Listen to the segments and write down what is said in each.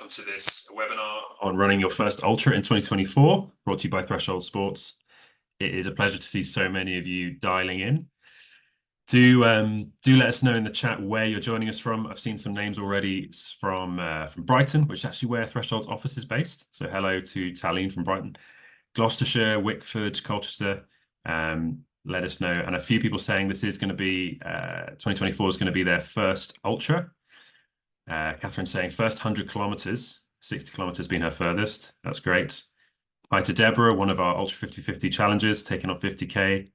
welcome to this webinar on running your first ultra in 2024, brought to you by Threshold Sports. It is a pleasure to see so many of you dialing in. Do let us know in the chat where you're joining us from. I've seen some names already from Brighton, which is actually where Threshold's office is based. So hello to Talene from Brighton, Gloucestershire, Wickford, Colchester. Let us know. And a few people saying this is going to be 2024 is going to be their first ultra. Catherine saying first 100 kilometers, 60 kilometers being her furthest. That's great. Hi to Deborah, one of our Ultra 50/50 challenges, taking on 50K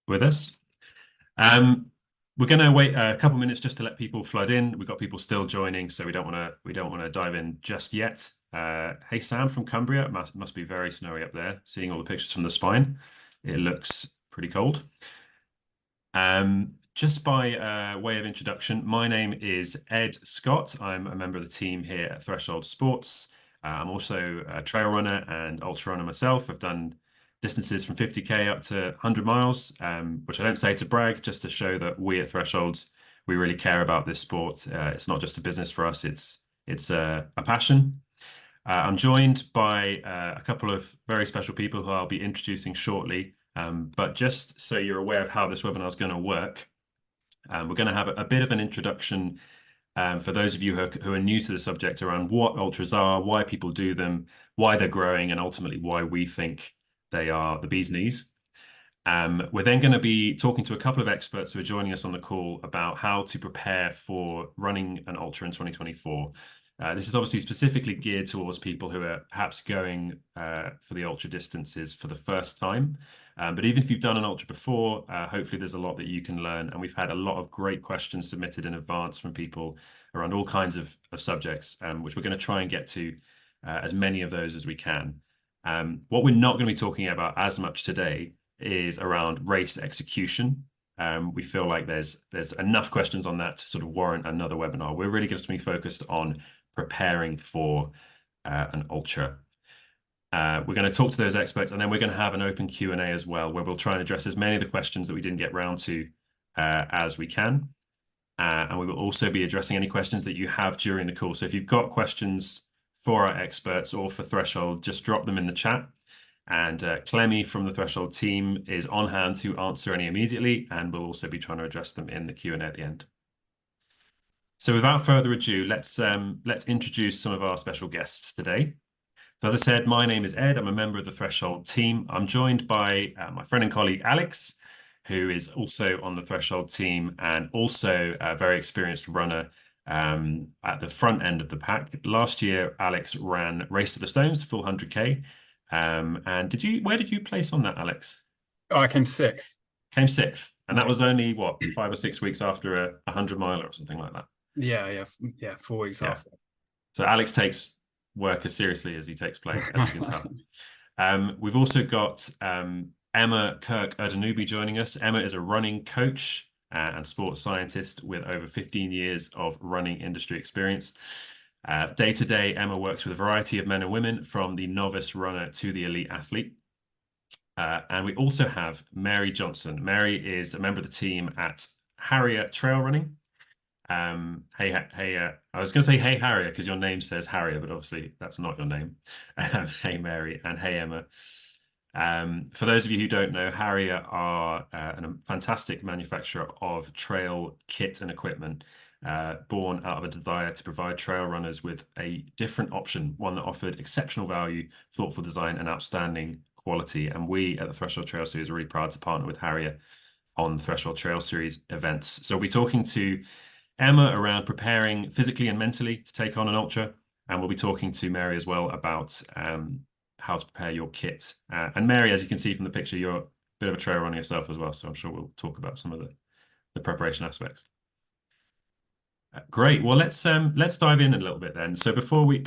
with us. We're going to wait a couple minutes just to let people flood in. We've got people still joining, so we don't want to dive in just yet. Hey Sam from Cumbria, must be very snowy up there. Seeing all the pictures from the spine, it looks pretty cold. Just by way of introduction, my name is Ed Scott. I'm a member of the team here at Threshold Sports. I'm also a trail runner and ultra runner myself. I've done distances from 50K up to 100 miles, which I don't say to brag, just to show that we at Thresholds, we really care about this sport. It's not just a business for us, it's a passion. I'm joined by a couple of very special people who I'll be introducing shortly. But just so you're aware of how this webinar is going to work, we're going to have a bit of an introduction for those of you who are new to the subject around what ultras are, why people do them, why they're growing, and ultimately why we think they are the bee's knees. We're then going to be talking to a couple of experts who are joining us on the call about how to prepare for running an ultra in 2024. This is obviously specifically geared towards people who are perhaps going for the ultra distances for the first time. But even if you've done an ultra before, hopefully there's a lot that you can learn. And we've had a lot of great questions submitted in advance from people around all kinds of subjects, which we're going to try and get to as many of those as we can. What we're not going to be talking about as much today is around race execution. We feel like there's enough questions on that to sort of warrant another webinar. We're really going to be focused on preparing for an ultra. We're going to talk to those experts, and then we're going to have an open Q&A as well, where we'll try and address as many of the questions that we didn't get round to as we can. And we will also be addressing any questions that you have during the call. So if you've got questions for our experts or for Threshold, just drop them in the chat. And Clemmy from the Threshold team is on hand to answer any immediately, and we'll also be trying to address them in the Q&A at the end. So without further ado, let's introduce some of our special guests today. So as I said, my name is Ed. I'm a member of the Threshold team. I'm joined by my friend and colleague, Alex, who is also on the Threshold team and also a very experienced runner at the front end of the pack. Last year, Alex ran Race to the Stones, the full 100K. And where did you place on that, Alex? Oh, I came sixth. Came sixth. And that was only, what, 5 or 6 weeks after a 100-miler or something like that? Yeah, 4 weeks after. So Alex takes work as seriously as he takes play, as you can tell. We've also got Emma Kirk-Odunubi joining us. Emma is a running coach and sports scientist with over 15 years of running industry experience. Day to day, Emma works with a variety of men and women, from the novice runner to the elite athlete. And we also have Mary Johnson. Mary is a member of the team at Harrier Trail Running. I was going to say hey Harrier because your name says Harrier, but obviously that's not your name. Hey Mary and hey Emma. For those of you who don't know, Harrier are a fantastic manufacturer of trail kit and equipment, born out of a desire to provide trail runners with a different option, one that offered exceptional value, thoughtful design, and outstanding quality. And we at the Threshold Trail Series are really proud to partner with Harrier on Threshold Trail Series events. So we'll be talking to Emma around preparing physically and mentally to take on an ultra, and we'll be talking to Mary as well about how to prepare your kit. And Mary, as you can see from the picture, you're a bit of a trail runner yourself as well, so I'm sure we'll talk about some of the preparation aspects. Great. Well, let's dive in a little bit then. So before we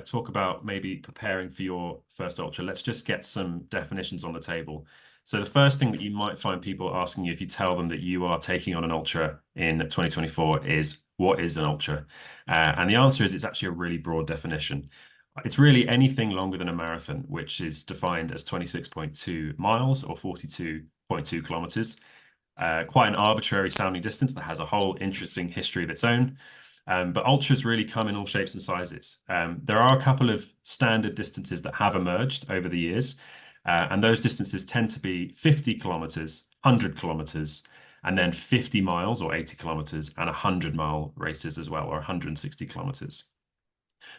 talk about maybe preparing for your first ultra, let's just get some definitions on the table. So the first thing that you might find people asking you if you tell them that you are taking on an ultra in 2024 is, what is an ultra? And the answer is, it's actually a really broad definition. It's really anything longer than a marathon, which is defined as 26.2 miles or 42.2 kilometers. Quite an arbitrary sounding distance that has a whole interesting history of its own. But ultras really come in all shapes and sizes. There are a couple of standard distances that have emerged over the years, and those distances tend to be 50 kilometers, 100 kilometers, and then 50 miles or 80 kilometers and 100-mile races as well, or 160 kilometers.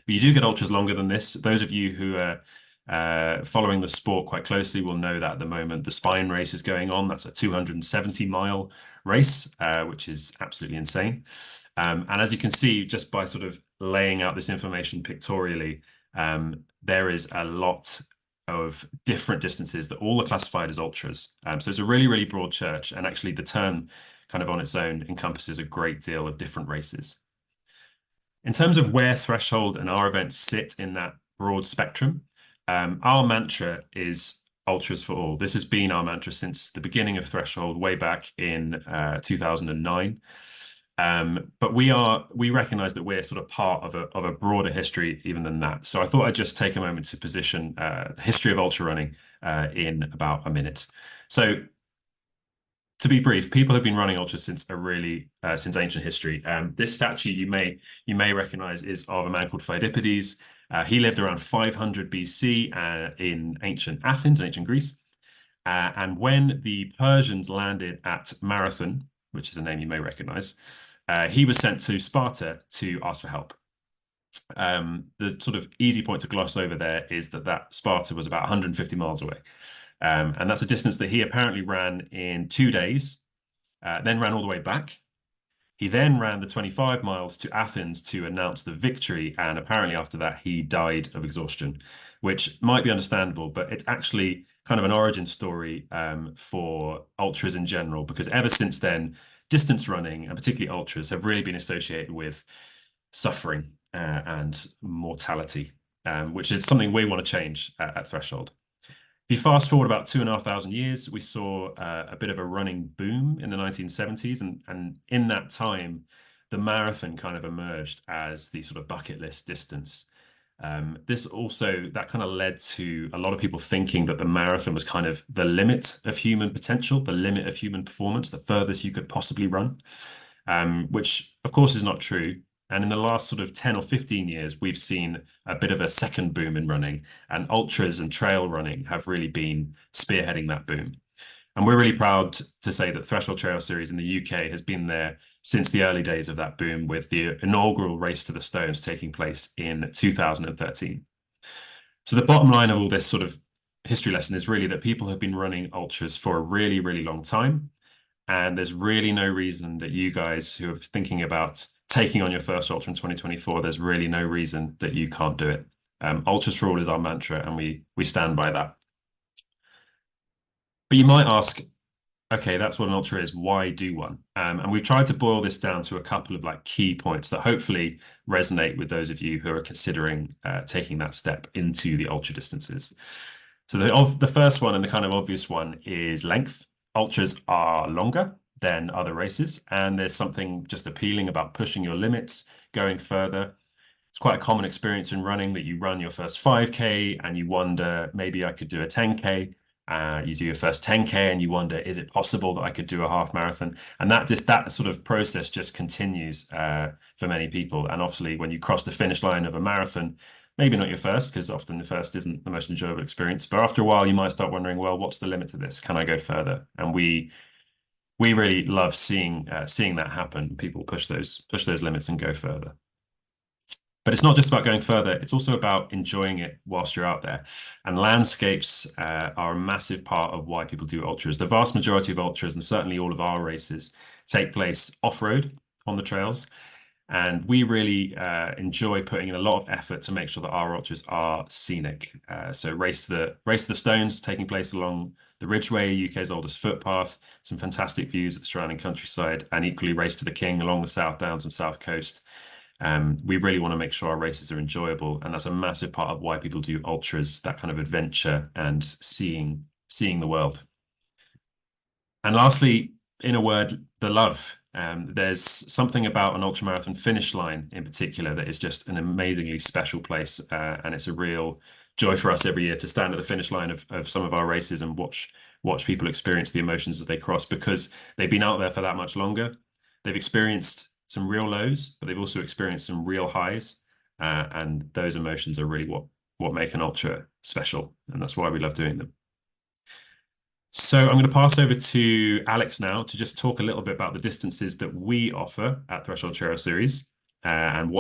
But you do get ultras longer than this. Those of you who are following the sport quite closely will know that at the moment the Spine race is going on. That's a 270-mile race, which is absolutely insane. And as you can see, just by sort of laying out this information pictorially, there is a lot of different distances that all are classified as ultras. So it's a really, really broad church. And actually the term kind of on its own encompasses a great deal of different races. In terms of where Threshold and our events sit in that broad spectrum, our mantra is ultras for all. This has been our mantra since the beginning of Threshold, way back in 2009. But we recognize that we're sort of part of a broader history even than that. So I thought I'd just take a moment to position the history of ultra running in about a minute. So to be brief, people have been running ultras since since ancient history. This statue you may recognize is of a man called Pheidippides. He lived around 500 BC in ancient Athens, ancient Greece. And when the Persians landed at Marathon, which is a name you may recognize, he was sent to Sparta to ask for help. The sort of easy point to gloss over there is that Sparta was about 150 miles away. And that's a distance that he apparently ran in 2 days, then ran all the way back. He then ran the 25 miles to Athens to announce the victory, and apparently after that he died of exhaustion, which might be understandable, but it's actually kind of an origin story for ultras in general, because ever since then, distance running, and particularly ultras, have really been associated with suffering and mortality, which is something we want to change at Threshold. If you fast forward about 2,500 years, we saw a bit of a running boom in the 1970s. And in that time, the marathon kind of emerged as the sort of bucket list distance. That kind of led to a lot of people thinking that the marathon was kind of the limit of human potential, the limit of human performance, the furthest you could possibly run, which of course is not true. And in the last sort of 10 or 15 years, we've seen a bit of a second boom in running, and ultras and trail running have really been spearheading that boom. And we're really proud to say that Threshold Trail Series in the UK has been there since the early days of that boom, with the inaugural Race to the Stones taking place in 2013. So the bottom line of all this sort of history lesson is really that people have been running ultras for a really, really long time. And there's really no reason that you guys who are thinking about taking on your first ultra in 2024, there's really no reason that you can't do it. Ultras for all is our mantra, and we stand by that. But you might ask, okay, that's what an ultra is. Why do one? And we've tried to boil this down to a couple of key points that hopefully resonate with those of you who are considering taking that step into the ultra distances. So the first one, and the kind of obvious one, is length. Ultras are longer than other races, and there's something just appealing about pushing your limits, going further. It's quite a common experience in running that you run your first 5K and you wonder, maybe I could do a 10K. You do your first 10K and you wonder, is it possible that I could do a half marathon? And that sort of process just continues for many people. And obviously, when you cross the finish line of a marathon, maybe not your first, because often the first isn't the most enjoyable experience, but after a while you might start wondering, well, what's the limit to this? Can I go further? And we really love seeing that happen. People push those limits and go further. But it's not just about going further, it's also about enjoying it whilst you're out there. And landscapes are a massive part of why people do ultras. The vast majority of ultras, and certainly all of our races, take place off-road on the trails. And we really enjoy putting in a lot of effort to make sure that our ultras are scenic. So Race to the Stones taking place along the Ridgeway, UK's oldest footpath, some fantastic views of the surrounding countryside, and equally Race to the King along the South Downs and South Coast. We really want to make sure our races are enjoyable, and that's a massive part of why people do ultras, that kind of adventure and seeing the world. And lastly, in a word, the love. There's something about an ultramarathon finish line in particular that is just an amazingly special place, and it's a real joy for us every year to stand at the finish line of some of our races and watch people experience the emotions as they cross, because they've been out there for that much longer. They've experienced some real lows, but they've also experienced some real highs. And those emotions are really what make an ultra special. And that's why we love doing them. So I'm going to pass over to Alex now to just talk a little bit about the distances that we offer at Threshold Trail Series and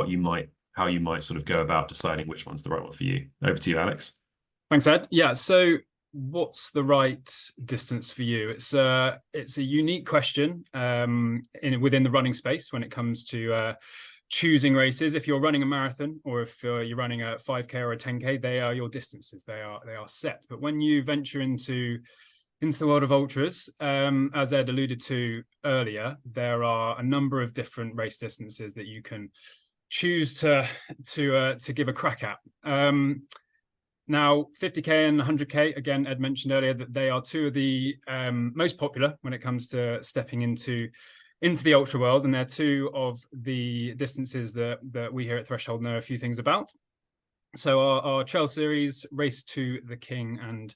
how you might sort of go about deciding which one's the right one for you. Over to you, Alex. Thanks, Ed. Yeah, so what's the right distance for you? It's a unique question within the running space when it comes to choosing races. If you're running a marathon or if you're running a 5K or a 10K, they are your distances. They are set. But when you venture into the world of ultras, as Ed alluded to earlier, there are a number of different race distances that you can choose to give a crack at. Now, 50K and 100K, again, Ed mentioned earlier that they are two of the most popular when it comes to stepping into the ultra world, and they're two of the distances that we here at Threshold know a few things about. So our trail series, Race to the King and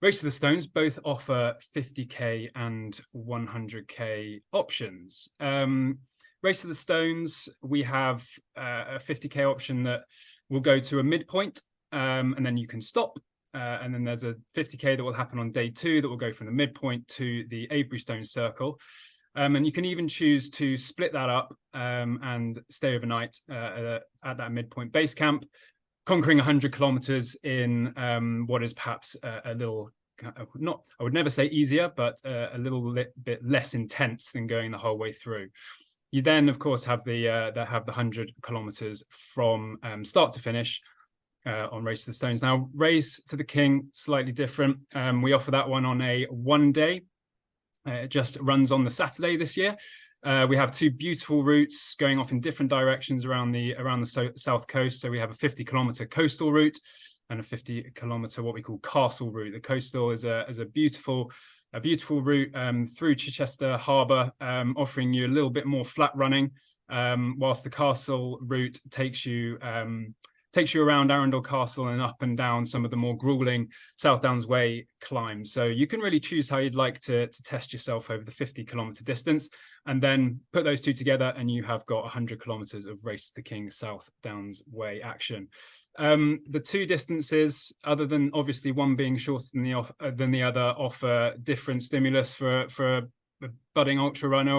Race to the Stones, both offer 50K and 100K options. Race to the Stones, we have a 50K option that will go to a midpoint, and then you can stop. And then there's a 50K that will happen on day 2 that will go from the midpoint to the Avebury Stone Circle. And you can even choose to split that up and stay overnight at that midpoint base camp, conquering 100 kilometers in what is perhaps a little, not, I would never say easier, but a little bit less intense than going the whole way through. You then, of course, have the 100 kilometers from start to finish on Race to the Stones. Now, Race to the King, slightly different. We offer that one on a 1 day. It just runs on the Saturday this year. We have 2 beautiful routes going off in different directions around the south coast. So we have a 50-kilometer coastal route and a 50-kilometer what we call castle route. The coastal is a beautiful route through Chichester Harbour, offering you a little bit more flat running, whilst the castle route takes you around Arundel Castle and up and down some of the more grueling South Downs Way climbs. So you can really choose how you'd like to test yourself over the 50-kilometer distance, and then put those two together and you have got 100 kilometers of Race to the King South Downs Way action. The two distances, other than obviously one being shorter than the other, offer different stimulus for a budding ultra runner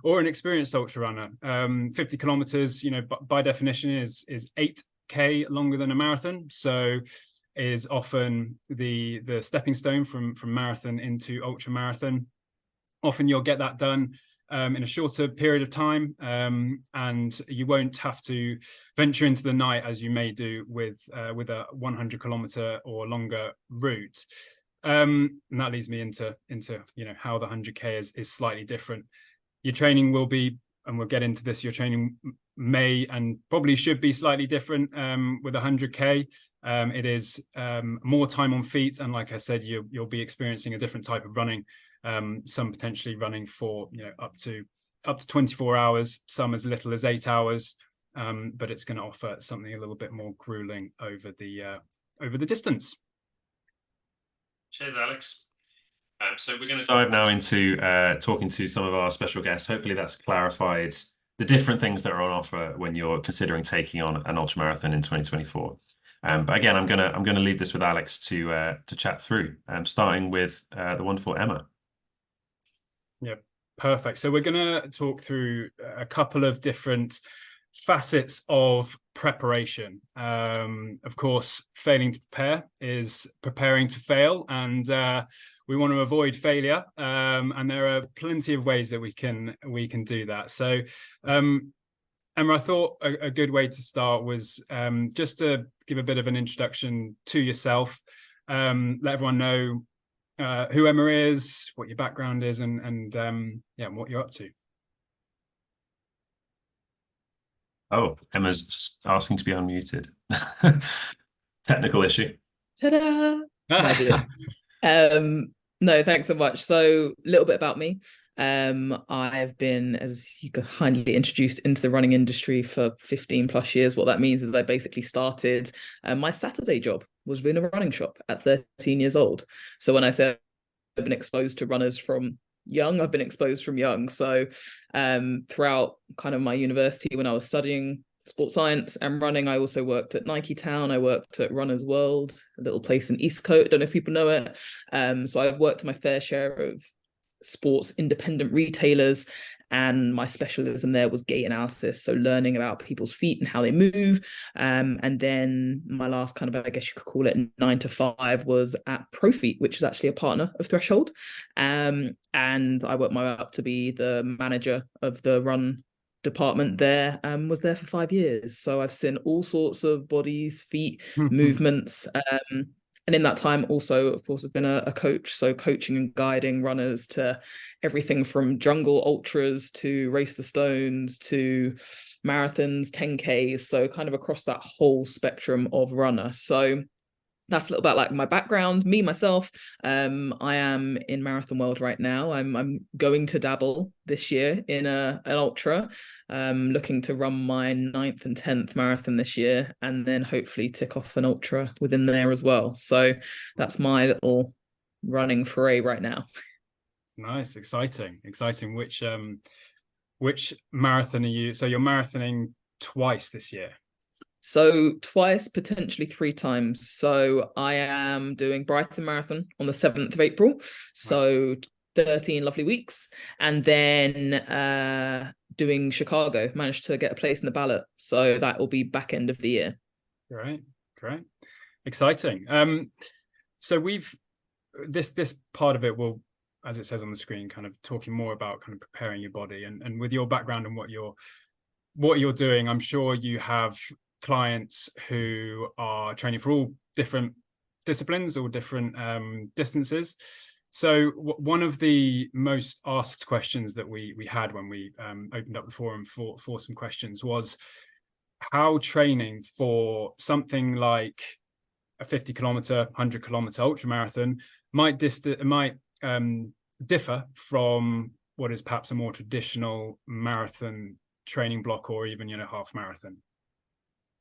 or an experienced ultra runner. 50 kilometers, by definition is 8K longer than a marathon, so is often the stepping stone from marathon into ultra marathon. Often you'll get that done in a shorter period of time, and you won't have to venture into the night as you may do with a 100 kilometer or longer route. And that leads me into how the 100K is slightly different. Your training will be, and we'll get into this, your training may and probably should be slightly different with 100K. It is more time on feet, and like I said, you'll be experiencing a different type of running. Some potentially running for up to 24 hours, some as little as 8 hours, but it's going to offer something a little bit more grueling over the distance. Cheers, Alex. So we're going to dive now into talking to some of our special guests. Hopefully that's clarified the different things that are on offer when you're considering taking on an ultramarathon in 2024. But again, I'm gonna leave this with Alex to chat through, starting with the wonderful Emma. Yeah, perfect. So we're going to talk through a couple of different facets of preparation. Of course, failing to prepare is preparing to fail, and we want to avoid failure. And there are plenty of ways that we can do that. So, Emma, I thought a good way to start was just to give a bit of an introduction to yourself, let everyone know who Emma is, what your background is, and what you're up to. Oh, Emma's just asking to be unmuted. Technical issue. Ta-da! No, thanks so much. So a little bit about me. I've been, as you kindly introduced, into the running industry for 15 plus years. What that means is I basically started, my Saturday job was in a running shop at 13 years old. So when I say I've been exposed to runners from young. I've been exposed from young. So throughout kind of my university, when I was studying sports science and running, I also worked at Nike Town. I worked at Runners World, a little place in Eastcote. Don't know if people know it. So I've worked my fair share of sports independent retailers, and my specialism there was gait analysis, so learning about people's feet and how they move. And then my last kind of, I guess you could call it 9 to 5, was at Profeet, which is actually a partner of Threshold. And I worked my way up to be the manager of the run department there, and was there for 5 years. So I've seen all sorts of bodies, feet, movements. And in that time also, of course, I've been a coach. So coaching and guiding runners to everything from jungle ultras to race the stones to marathons, 10Ks. So kind of across that whole spectrum of runner. So that's a little bit like my background. Me, myself, I am in marathon world right now. I'm going to dabble this year in an ultra, looking to run my 9th and 10th marathon this year, and then hopefully tick off an ultra within there as well. So that's my little running foray right now. Nice, exciting. Which marathon are you? So you're marathoning twice this year. So twice, potentially 3 times. So I am doing Brighton Marathon on the 7th of April. So 13 lovely weeks. And then doing Chicago, managed to get a place in the ballot. So that will be back end of the year. Great. Exciting. So this part of it will, as it says on the screen, kind of talking more about kind of preparing your body, and with your background and what you're doing, I'm sure you have clients who are training for all different disciplines or different distances. So one of the most asked questions that we had when we opened up the forum for some questions was how training for something like a 50-kilometer, 100-kilometer ultramarathon might differ from what is perhaps a more traditional marathon training block, or even half marathon.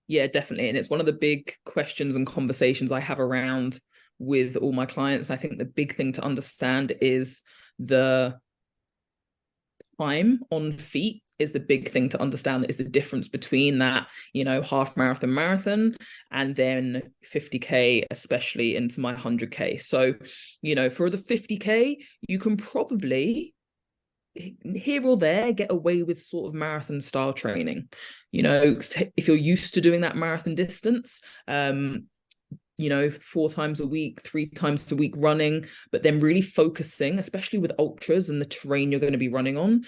Yeah, definitely. And it's one of the big questions and conversations I have around with all my clients. I think the big thing to understand is the time on feet is the big thing to understand. That is the difference between that, half marathon, and then 50K, especially into my 100K. So, for the 50K, you can probably here or there get away with sort of marathon style training, if you're used to doing that marathon distance, 4 times a week, 3 times a week running, but then really focusing, especially with ultras and the terrain you're going to be running on,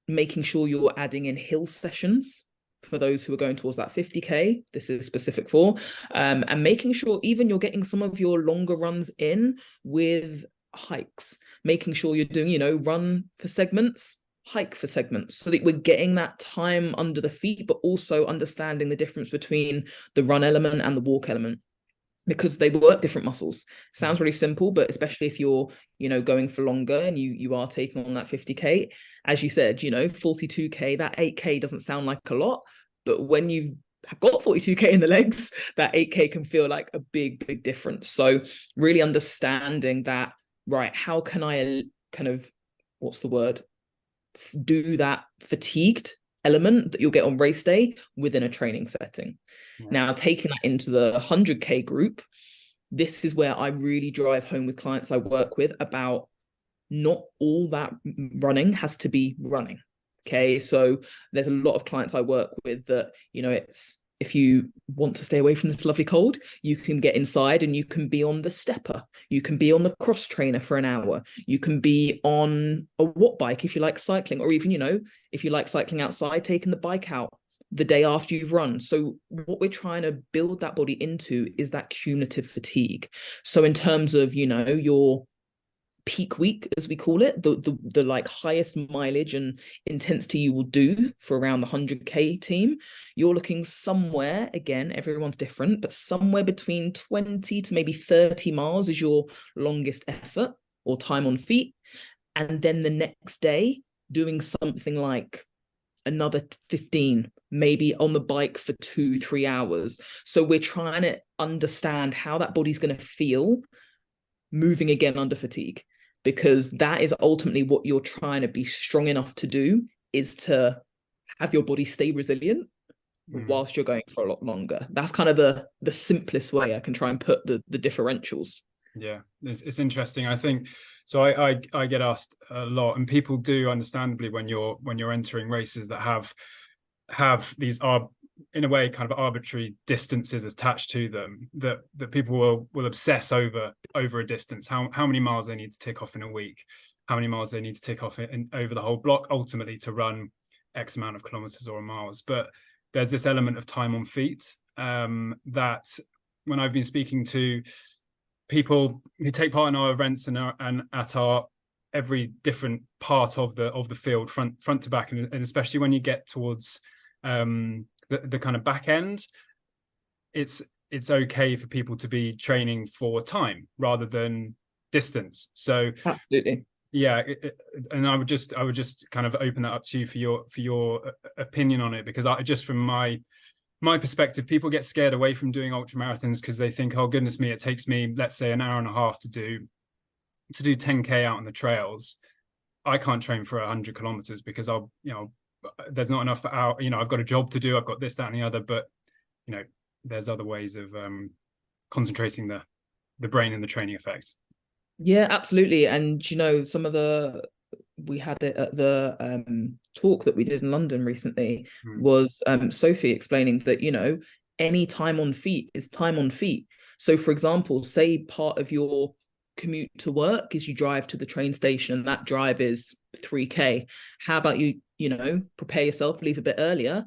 making sure you're adding in hill sessions for those who are going towards that 50K. This is specific for, and making sure even you're getting some of your longer runs in with hikes, making sure you're doing, run for segments, hike for segments, so that we're getting that time under the feet, but also understanding the difference between the run element and the walk element, because they work different muscles. Sounds really simple, but especially if you're, going for longer and you are taking on that 50K, as you said, 42K, that 8K doesn't sound like a lot, but when you've got 42K in the legs, that 8K can feel like a big difference. So really understanding that, right, how can I kind of, do that fatigued element that you'll get on race day within a training setting. Yeah. Now, taking that into the 100K group, this is where I really drive home with clients I work with about not all that running has to be running. Okay, so there's a lot of clients I work with that, it's, if you want to stay away from this lovely cold, you can get inside and you can be on the stepper. You can be on the cross trainer for an hour. You can be on a watt bike if you like cycling, or even, if you like cycling outside, taking the bike out the day after you've run. So what we're trying to build that body into is that cumulative fatigue. So in terms of, your peak week, as we call it, the like highest mileage and intensity you will do for around the 100K team, you're looking somewhere, again, everyone's different, but somewhere between 20 to maybe 30 miles is your longest effort or time on feet. And then the next day doing something like another 15, maybe on the bike for 2-3 hours. So we're trying to understand how that body's going to feel moving again under fatigue. because that is ultimately what you're trying to be strong enough to do, is to have your body stay resilient whilst you're going for a lot longer. That's kind of the simplest way I can try and put the differentials. Yeah, it's interesting. I think so. I get asked a lot, and people do, understandably, when you're entering races that have these are in a way kind of arbitrary distances attached to them, that people will obsess over a distance, how many miles they need to tick off in a week, how many miles they need to tick off over the whole block, ultimately to run X amount of kilometers or miles. But there's this element of time on feet, that when I've been speaking to people who take part in our events and at our every different part of the field, front to back, and especially when you get towards the kind of back end, it's okay for people to be training for time rather than distance. So absolutely, yeah, and I would just kind of open that up to you for your opinion on it, because I just, from my perspective, people get scared away from doing ultra marathons because they think, oh goodness me, it takes me, let's say, an hour and a half to do 10K out on the trails. I can't train for 100 kilometers because there's not enough hour. I've got a job to do, I've got this, that, and the other. But there's other ways of concentrating the brain and the training effects. Yeah, absolutely. And we had it at the talk that we did in London recently, was Sophie explaining that any time on feet is time on feet. So for example, say part of your commute to work is you drive to the train station and that drive is 3K. How about you prepare yourself, leave a bit earlier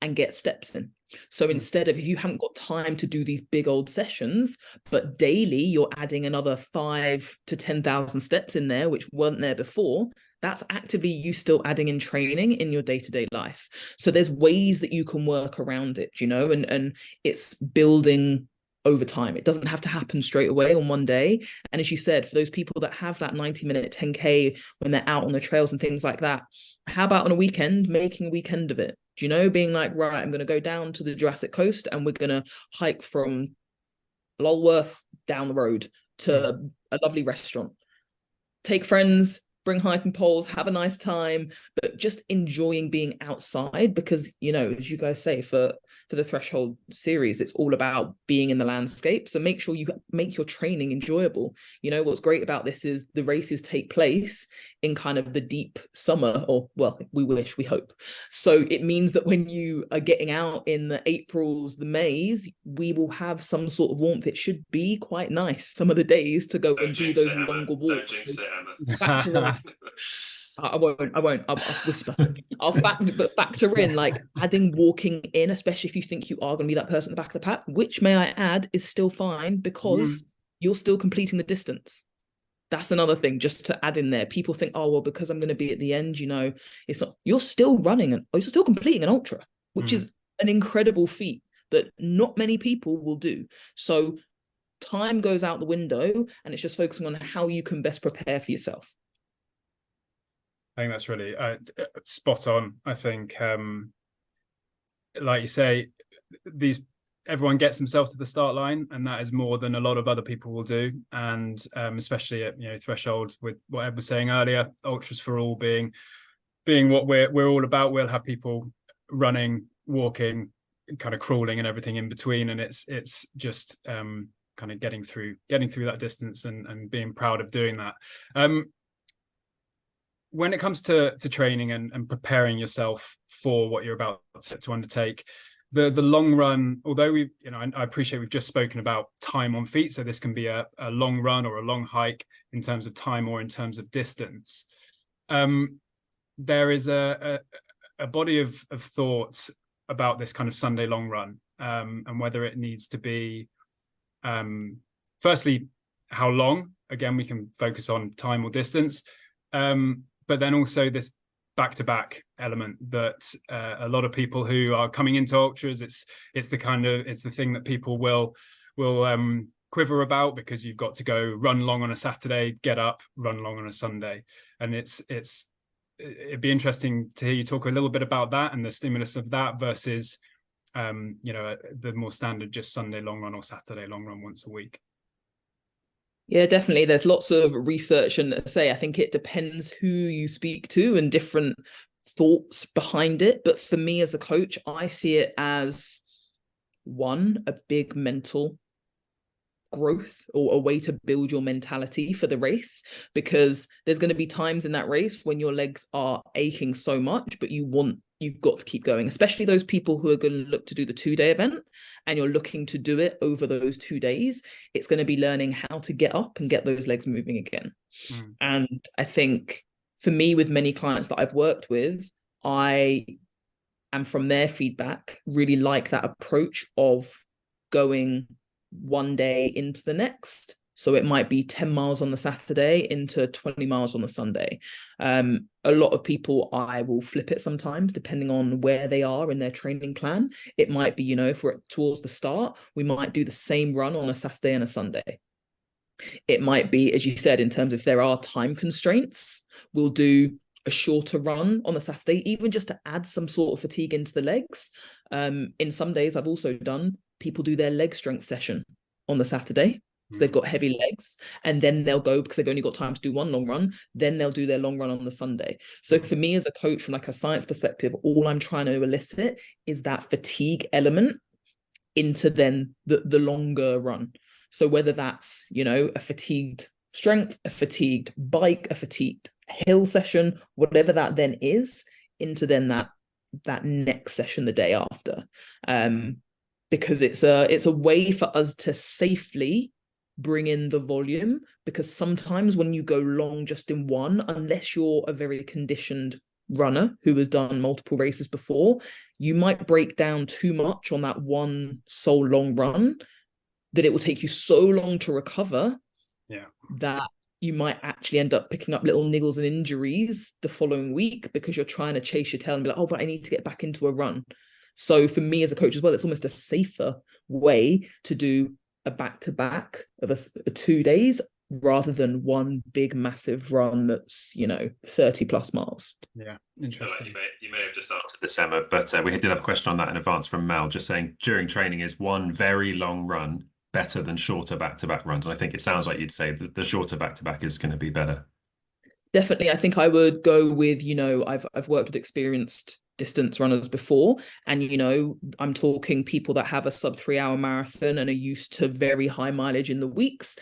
and get steps in. So instead of, if you haven't got time to do these big old sessions, but daily you're adding another 5 to 10,000 steps in there, which weren't there before, that's actively you still adding in training in your day-to-day life. So there's ways that you can work around it, and it's building over time. It doesn't have to happen straight away on one day. And as you said, for those people that have that 90-minute 10K when they're out on the trails and things like that, how about on a weekend, making a weekend of it? Being like, right, I'm going to go down to the Jurassic Coast and we're going to hike from Lulworth down the road to a lovely restaurant. Take friends, bring hiking poles, have a nice time, but just enjoying being outside, because, as you guys say, for the Threshold series, it's all about being in the landscape. So make sure you make your training enjoyable. What's great about this is the races take place in kind of the deep summer, or, well, we hope. So it means that when you are getting out in the Aprils, the Mays, we will have some sort of warmth. It should be quite nice some of the days to go and do those longer walks. Don't jinx it, Emma. I won't. I'll whisper. But factor in, like, adding walking in, especially if you think you are going to be that person at the back of the pack, which, may I add, is still fine because you're still completing the distance. That's another thing just to add in there. People think, oh, well, because I'm going to be at the end, it's not. You're still running and you're still completing an ultra, which is an incredible feat that not many people will do. So time goes out the window and it's just focusing on how you can best prepare for yourself. I think that's really spot on. I think, like you say, everyone gets themselves to the start line, and that is more than a lot of other people will do. And especially at Threshold, with what Ed was saying earlier, ultras for all being what we're all about. We'll have people running, walking, kind of crawling, and everything in between. And it's just kind of getting through that distance and being proud of doing that. When it comes to training and preparing yourself for what you're about to undertake, the long run, although I appreciate we've just spoken about time on feet, so this can be a long run or a long hike in terms of time or in terms of distance. There is a body of thought about this kind of Sunday long run, and whether it needs to be, firstly, how long. Again, we can focus on time or distance. But then also this back-to-back element that a lot of people who are coming into ultras, it's the thing that people will quiver about, because you've got to go run long on a Saturday, get up, run long on a Sunday. And it'd be interesting to hear you talk a little bit about that and the stimulus of that versus the more standard just Sunday long run or Saturday long run once a week. Yeah, definitely. There's lots of research, and say I think it depends who you speak to and different thoughts behind it. But for me as a coach, I see it as one, a big mental growth or a way to build your mentality for the race, because there's going to be times in that race when your legs are aching so much, but you've got to keep going, especially those people who are going to look to do the 2-day event and you're looking to do it over those 2 days. It's going to be learning how to get up and get those legs moving again. And I think for me, with many clients that I've worked with, I am, from their feedback, really like that approach of going one day into the next. So it might be 10 miles on the Saturday into 20 miles on the Sunday. A lot of people, I will flip it sometimes, depending on where they are in their training plan. It might be, if we're towards the start, we might do the same run on a Saturday and a Sunday. It might be, as you said, in terms of if there are time constraints, we'll do a shorter run on the Saturday, even just to add some sort of fatigue into the legs. In some days, I've also done, people do their leg strength session on the Saturday. So they've got heavy legs, and then they'll go, because they've only got time to do one long run, then they'll do their long run on the Sunday. So for me as a coach, from like a science perspective, all I'm trying to elicit is that fatigue element into then the longer run. So whether that's, a fatigued strength, a fatigued bike, a fatigued hill session, whatever that then is, into then that next session the day after. Because it's a way for us to safely bring in the volume, because sometimes when you go long just in one, unless you're a very conditioned runner who has done multiple races before, you might break down too much on that one sole long run that it will take you so long to recover that you might actually end up picking up little niggles and injuries the following week, because you're trying to chase your tail and be like, oh, but I need to get back into a run. So for me as a coach as well, it's almost a safer way to do a back-to-back of a 2 days rather than one big massive run that's 30 plus miles. Yeah, interesting. You may have just answered this, Emma, but we did have a question on that in advance from Mel, just saying, during training, is one very long run better than shorter back-to-back runs? And I think it sounds like you'd say that the shorter back-to-back is going to be better. Definitely. I think I would go with, I've worked with experienced distance runners before, and I'm talking people that have a sub 3 hour marathon and are used to very high mileage in the weeks.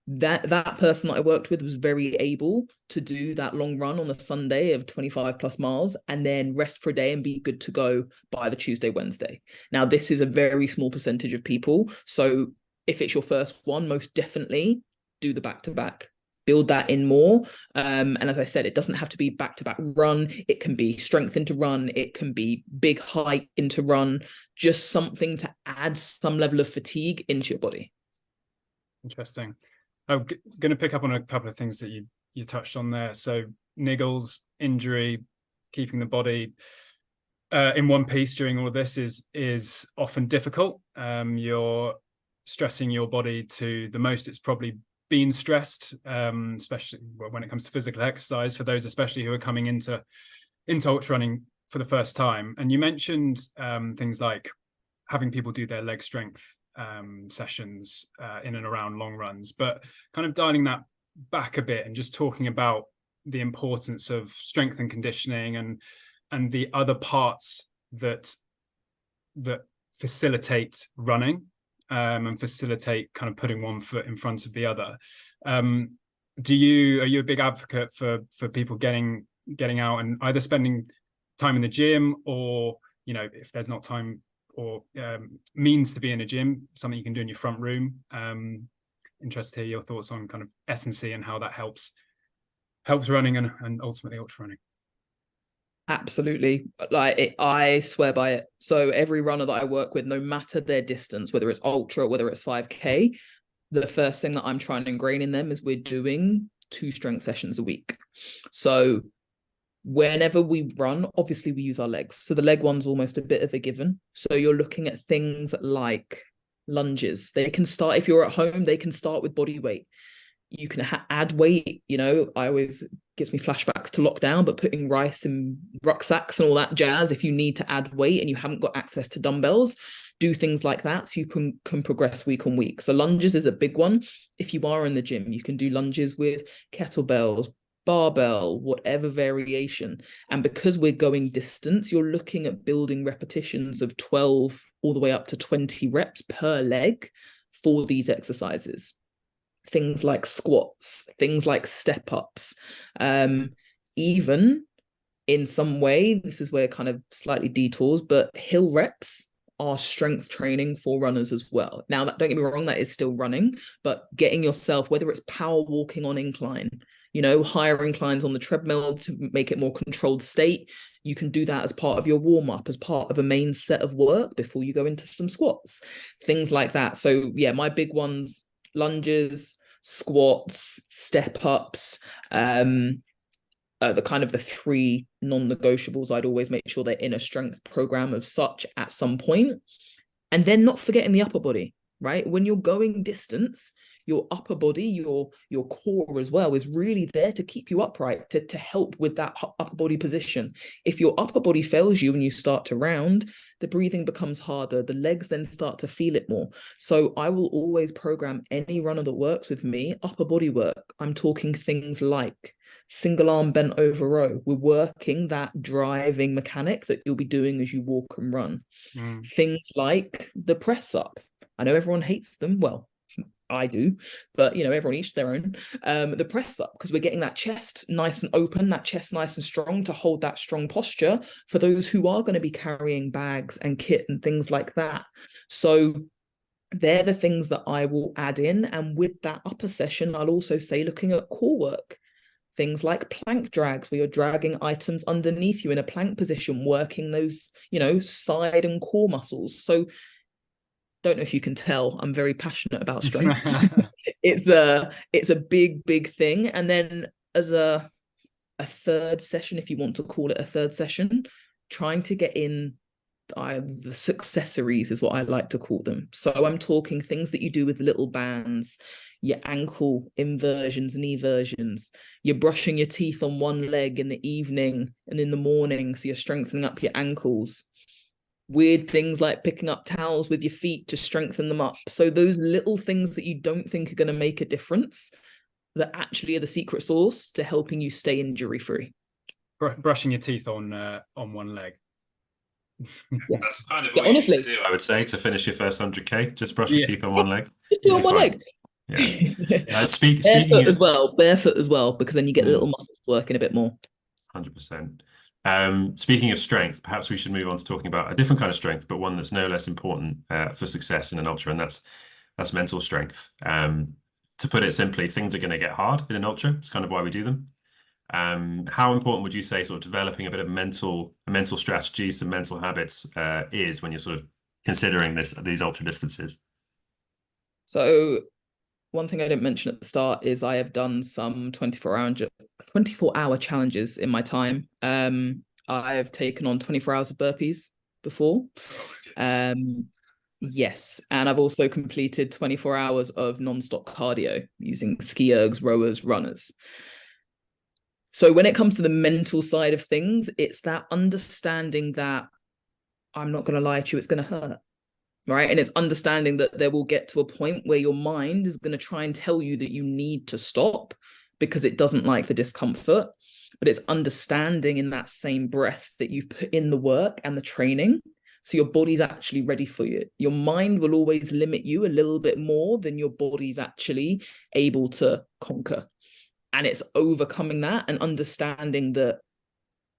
That person that I worked with was very able to do that long run on the Sunday of 25 plus miles and then rest for a day and be good to go by the Tuesday, Wednesday. Now, this is a very small percentage of people. So if it's your first one, most definitely do the back-to-back. Build that in more. And as I said, it doesn't have to be back-to-back run. It can be strength into run. It can be big height into run. Just something to add some level of fatigue into your body. Interesting. I'm going to pick up on a couple of things that you touched on there. So niggles, injury, keeping the body in one piece during all of this is often difficult. You're stressing your body to the most it's probably been stressed, especially when it comes to physical exercise, for those especially who are coming into ultra running for the first time. And you mentioned things like having people do their leg strength sessions in and around long runs, but kind of dialing that back a bit and just talking about the importance of strength and conditioning and the other parts that facilitate running and facilitate kind of putting one foot in front of the other. Are you a big advocate for people getting out and either spending time in the gym, or if there's not time or means to be in a gym, something you can do in your front room? Interested to hear your thoughts on kind of S&C and how that helps running and ultimately ultra running. Absolutely. I swear by it. So every runner that I work with, no matter their distance, whether it's ultra, whether it's 5K, the first thing that I'm trying to ingrain in them is we're doing 2 strength sessions a week. So whenever we run, obviously we use our legs. So the leg one's almost a bit of a given. So you're looking at things like lunges. They can start, if you're at home, they can start with body weight. You can add weight. I always gives me flashbacks to lockdown, but putting rice in rucksacks and all that jazz, if you need to add weight and you haven't got access to dumbbells, do things like that so you can progress week on week. So lunges is a big one. If you are in the gym, you can do lunges with kettlebells, barbell, whatever variation. And because we're going distance, you're looking at building repetitions of 12 all the way up to 20 reps per leg for these exercises. Things like squats, things like step ups, even in some way, this is where kind of slightly detours, but hill reps are strength training for runners as well. Now, don't get me wrong, that is still running, but getting yourself, whether it's power walking on incline, higher inclines on the treadmill to make it more controlled state, you can do that as part of your warm-up, as part of a main set of work before you go into some squats, things like that. So yeah, my big ones, lunges, squats, step ups, the three non-negotiables. I'd always make sure they're in a strength program of such at some point. And then not forgetting the upper body, right? When you're going distance, your upper body, your core as well, is really there to keep you upright, to help with that upper body position. If your upper body fails you when you start to round, the breathing becomes harder. The legs then start to feel it more. So I will always program any runner that works with me, upper body work. I'm talking things like single arm bent over row. We're working that driving mechanic that you'll be doing as you walk and run. Things like the press up. I know everyone hates them. Well, I do, but everyone each their own. The press up, because we're getting that chest nice and open, that chest nice and strong to hold that strong posture for those who are going to be carrying bags and kit and things like that. So they're the things that I will add in. And with that upper session, I'll also say looking at core work. Things like plank drags, where you're dragging items underneath you in a plank position, working those, side and core muscles. So don't know if you can tell, I'm very passionate about strength. It's a big thing. And then as a third session, if you want to call it a third session, trying to get in the successories is what I like to call them. So I'm talking things that you do with little bands, your ankle inversions, knee versions, you're brushing your teeth on one leg in the evening and in the morning, so you're strengthening up your ankles. Weird things like picking up towels with your feet to strengthen them up. So those little things that you don't think are going to make a difference, that actually are the secret sauce to helping you stay injury free. Brushing your teeth on one leg. Yeah. That's kind of what you need to do, I would say, to finish your first 100K. Just brush your teeth on one leg. Just do it on one leg. Yeah. Barefoot as well, because then you get the little muscles working a bit more. 100%. Speaking of strength, perhaps we should move on to talking about a different kind of strength, but one that's no less important for success in an ultra, and that's mental strength. To put it simply, things are going to get hard in an ultra. It's kind of why we do them. How important would you say sort of developing a bit of mental strategy, some mental habits is when you're sort of considering these ultra distances? So one thing I didn't mention at the start is I have done some 24-hour challenges in my time. I've taken on 24 hours of burpees before. Yes, and I've also completed 24 hours of non-stop cardio using ski ergs, rowers, runners. So when it comes to the mental side of things, it's that understanding that I'm not going to lie to you, it's going to hurt. Right. And it's understanding that there will get to a point where your mind is going to try and tell you that you need to stop because it doesn't like the discomfort. But it's understanding in that same breath that you've put in the work and the training. So your body's actually ready for you. Your mind will always limit you a little bit more than your body's actually able to conquer. And it's overcoming that and understanding that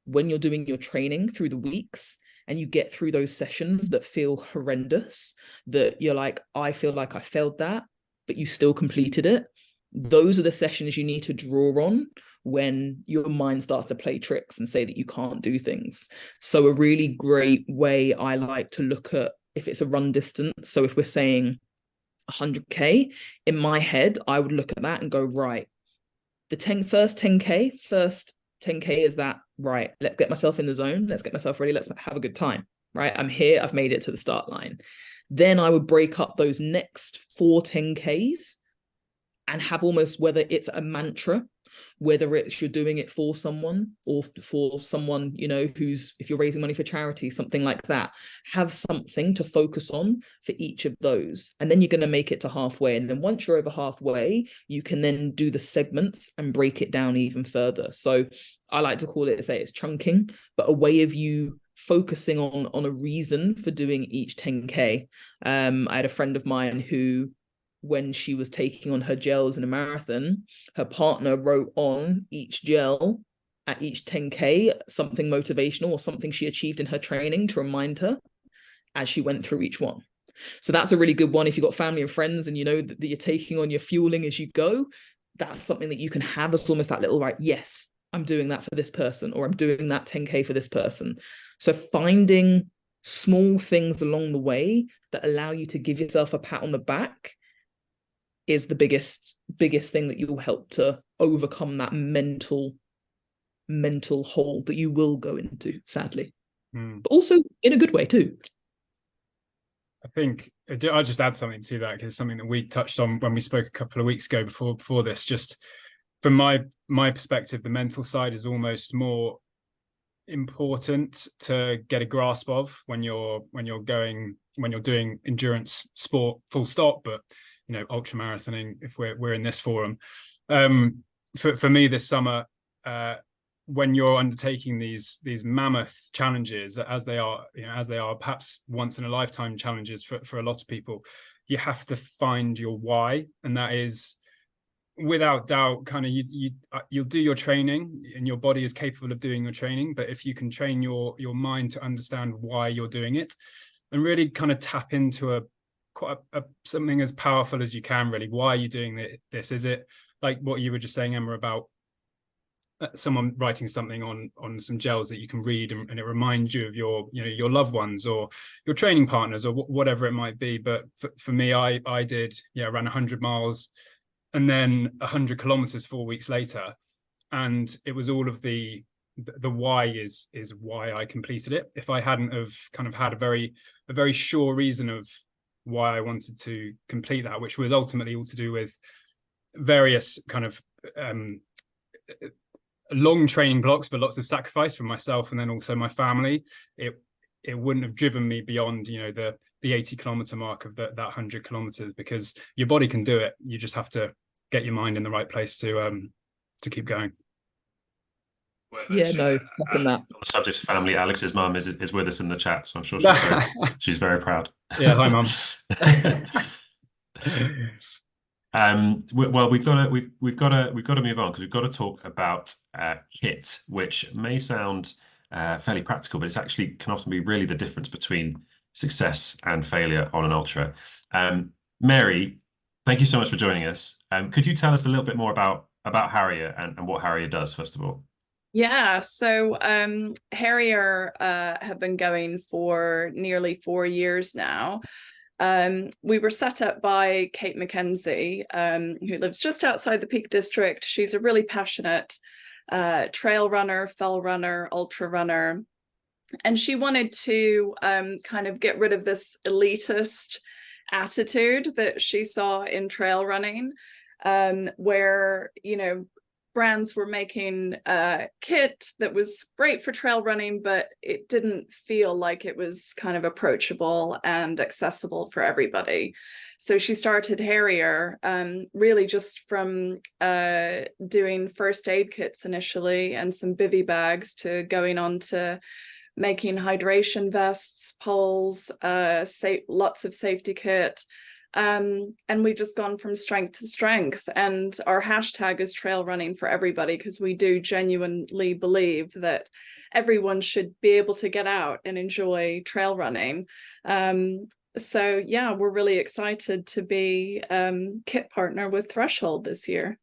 when you're doing your training through the weeks, and you get through those sessions that feel horrendous, that you're like, I feel like I failed that, but you still completed it. Those are the sessions you need to draw on when your mind starts to play tricks and say that you can't do things. So a really great way I like to look at, if it's a run distance, so if we're saying 100K, in my head, I would look at that and go, right, the first 10K is that, right, let's get myself in the zone, let's get myself ready, let's have a good time, right? I'm here, I've made it to the start line. Then I would break up those next 4 10Ks and have almost, whether it's a mantra whether it's you're doing it for someone or for someone, you know, who's, if you're raising money for charity, something like that. Have something to focus on for each of those. And then you're going to make it to halfway. And then once you're over halfway, you can then do the segments and break it down even further. So I like to call it, say it's chunking, but a way of you focusing on a reason for doing each 10K. I had a friend of mine who, when she was taking on her gels in a marathon, her partner wrote on each gel at each 10K something motivational or something she achieved in her training to remind her as she went through each one. So that's a really good one. If you've got family and friends and you know that you're taking on your fueling as you go, that's something that you can have as almost that little, right, yes, I'm doing that for this person, or I'm doing that 10K for this person. So finding small things along the way that allow you to give yourself a pat on the back is the biggest thing that you'll help to overcome that mental hole that you will go into, sadly. But also in a good way too. I think I'll just add something to that, because it's something that we touched on when we spoke a couple of weeks ago before this. Just from my perspective, the mental side is almost more important to get a grasp of when you're doing endurance sport, full stop. But you know, ultra marathoning, if we're in this forum, for me this summer, when you're undertaking these mammoth challenges, as they are perhaps once in a lifetime challenges for a lot of people, you have to find your why, and that is, without doubt, kind of you'll do your training and your body is capable of doing your training, but if you can train your mind to understand why you're doing it and really kind of tap into something as powerful as you can, really, why are you doing this? Is it like what you were just saying, Emma, about someone writing something on some gels that you can read and it reminds you of your loved ones or your training partners or whatever it might be? But for me, I ran 100 miles and then 100 kilometers 4 weeks later, and it was all of the why is why I completed it. If I hadn't have kind of had a very sure reason of why I wanted to complete that, which was ultimately all to do with various kind of long training blocks, but lots of sacrifice for myself and then also my family, it wouldn't have driven me beyond, you know, the 80 kilometer mark of that 100 kilometers, because your body can do it. You just have to get your mind in the right place to keep going. Yeah, no, second that. On the subject of family, Alex's mum is with us in the chat, so I'm sure she's very proud. Yeah, hi mum. Well, we've got to move on, because we've got to talk about kit, which may sound fairly practical, but it's actually can often be really the difference between success and failure on an ultra. Mary, thank you so much for joining us. Could you tell us a little bit more about Harrier and what Harrier does, first of all? Yeah, so Harrier have been going for nearly 4 years now. We were set up by Kate McKenzie, who lives just outside the Peak District. She's a really passionate trail runner, fell runner, ultra runner. And she wanted to kind of get rid of this elitist attitude that she saw in trail running, where, you know, brands were making kit that was great for trail running, but it didn't feel like it was kind of approachable and accessible for everybody. So she started Harrier really just from doing first aid kits initially and some bivy bags to going on to making hydration vests, poles, lots of safety kit. And we've just gone from strength to strength, and our hashtag is trail running for everybody, because we do genuinely believe that everyone should be able to get out and enjoy trail running. So yeah, we're really excited to be kit partner with Threshold this year.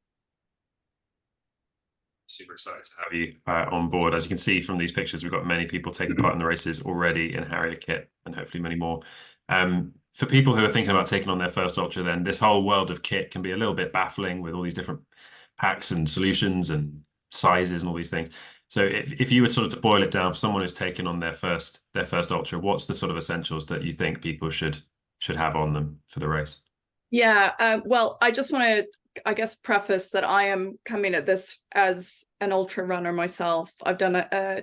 Super excited to have you on board. As you can see from these pictures, we've got many people taking part in the races already in Harrier kit, and hopefully many more. For people who are thinking about taking on their first ultra, then this whole world of kit can be a little bit baffling with all these different packs and solutions and sizes and all these things. So if you were sort of to boil it down for someone who's taken on their first ultra, what's the sort of essentials that you think people should have on them for the race? Yeah, well, I just want to I guess, preface that I am coming at this as an ultra runner myself. I've done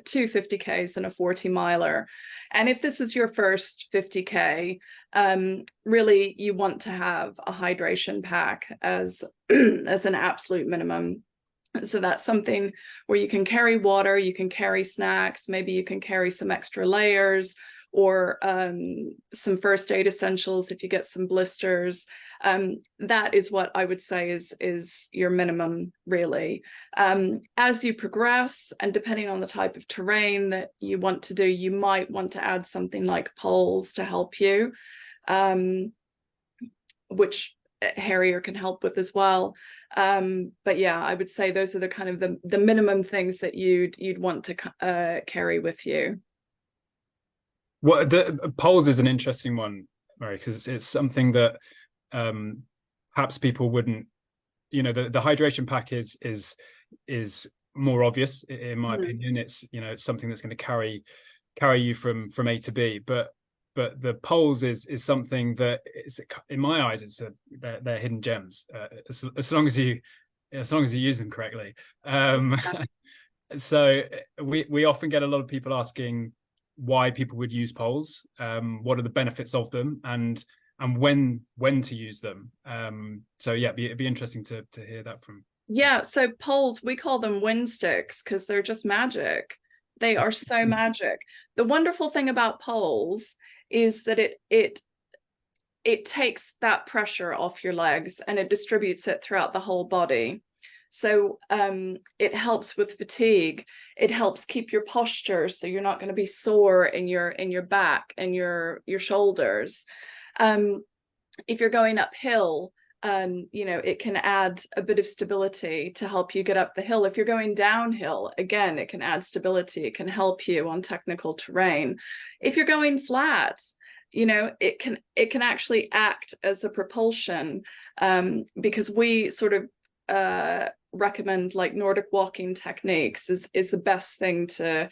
two 50Ks and a 40 miler. And if this is your first 50K, really you want to have a hydration pack as, as an absolute minimum. So that's something where you can carry water, you can carry snacks, maybe you can carry some extra layers, or some first aid essentials if you get some blisters. That is what I would say is your minimum, really. As you progress, and depending on the type of terrain that you want to do, you might want to add something like poles to help you, which Harrier can help with as well. But yeah, I would say those are the kind of the minimum things that you'd want to carry with you. Well, the poles is an interesting one, right? Because it's something that perhaps people wouldn't, you know, the hydration pack is more obvious in my opinion. It's, you know, it's something that's going to carry you from A to B, but the poles is something that is, in my eyes, they're hidden gems, as long as you use them correctly. So we often get a lot of people asking why people would use poles, what are the benefits of them, and when to use them. So yeah, it'd be interesting to hear that from. Yeah, so poles, we call them wind sticks because they're just magic. They are so magic. The wonderful thing about poles is that it takes that pressure off your legs and it distributes it throughout the whole body. So it helps with fatigue. It helps keep your posture, so you're not going to be sore in your back and your shoulders. If you're going uphill, you know, it can add a bit of stability to help you get up the hill. If you're going downhill, again, it can add stability. It can help you on technical terrain. If you're going flat, you know, it can actually act as a propulsion, because we sort of recommend like Nordic walking techniques is the best thing to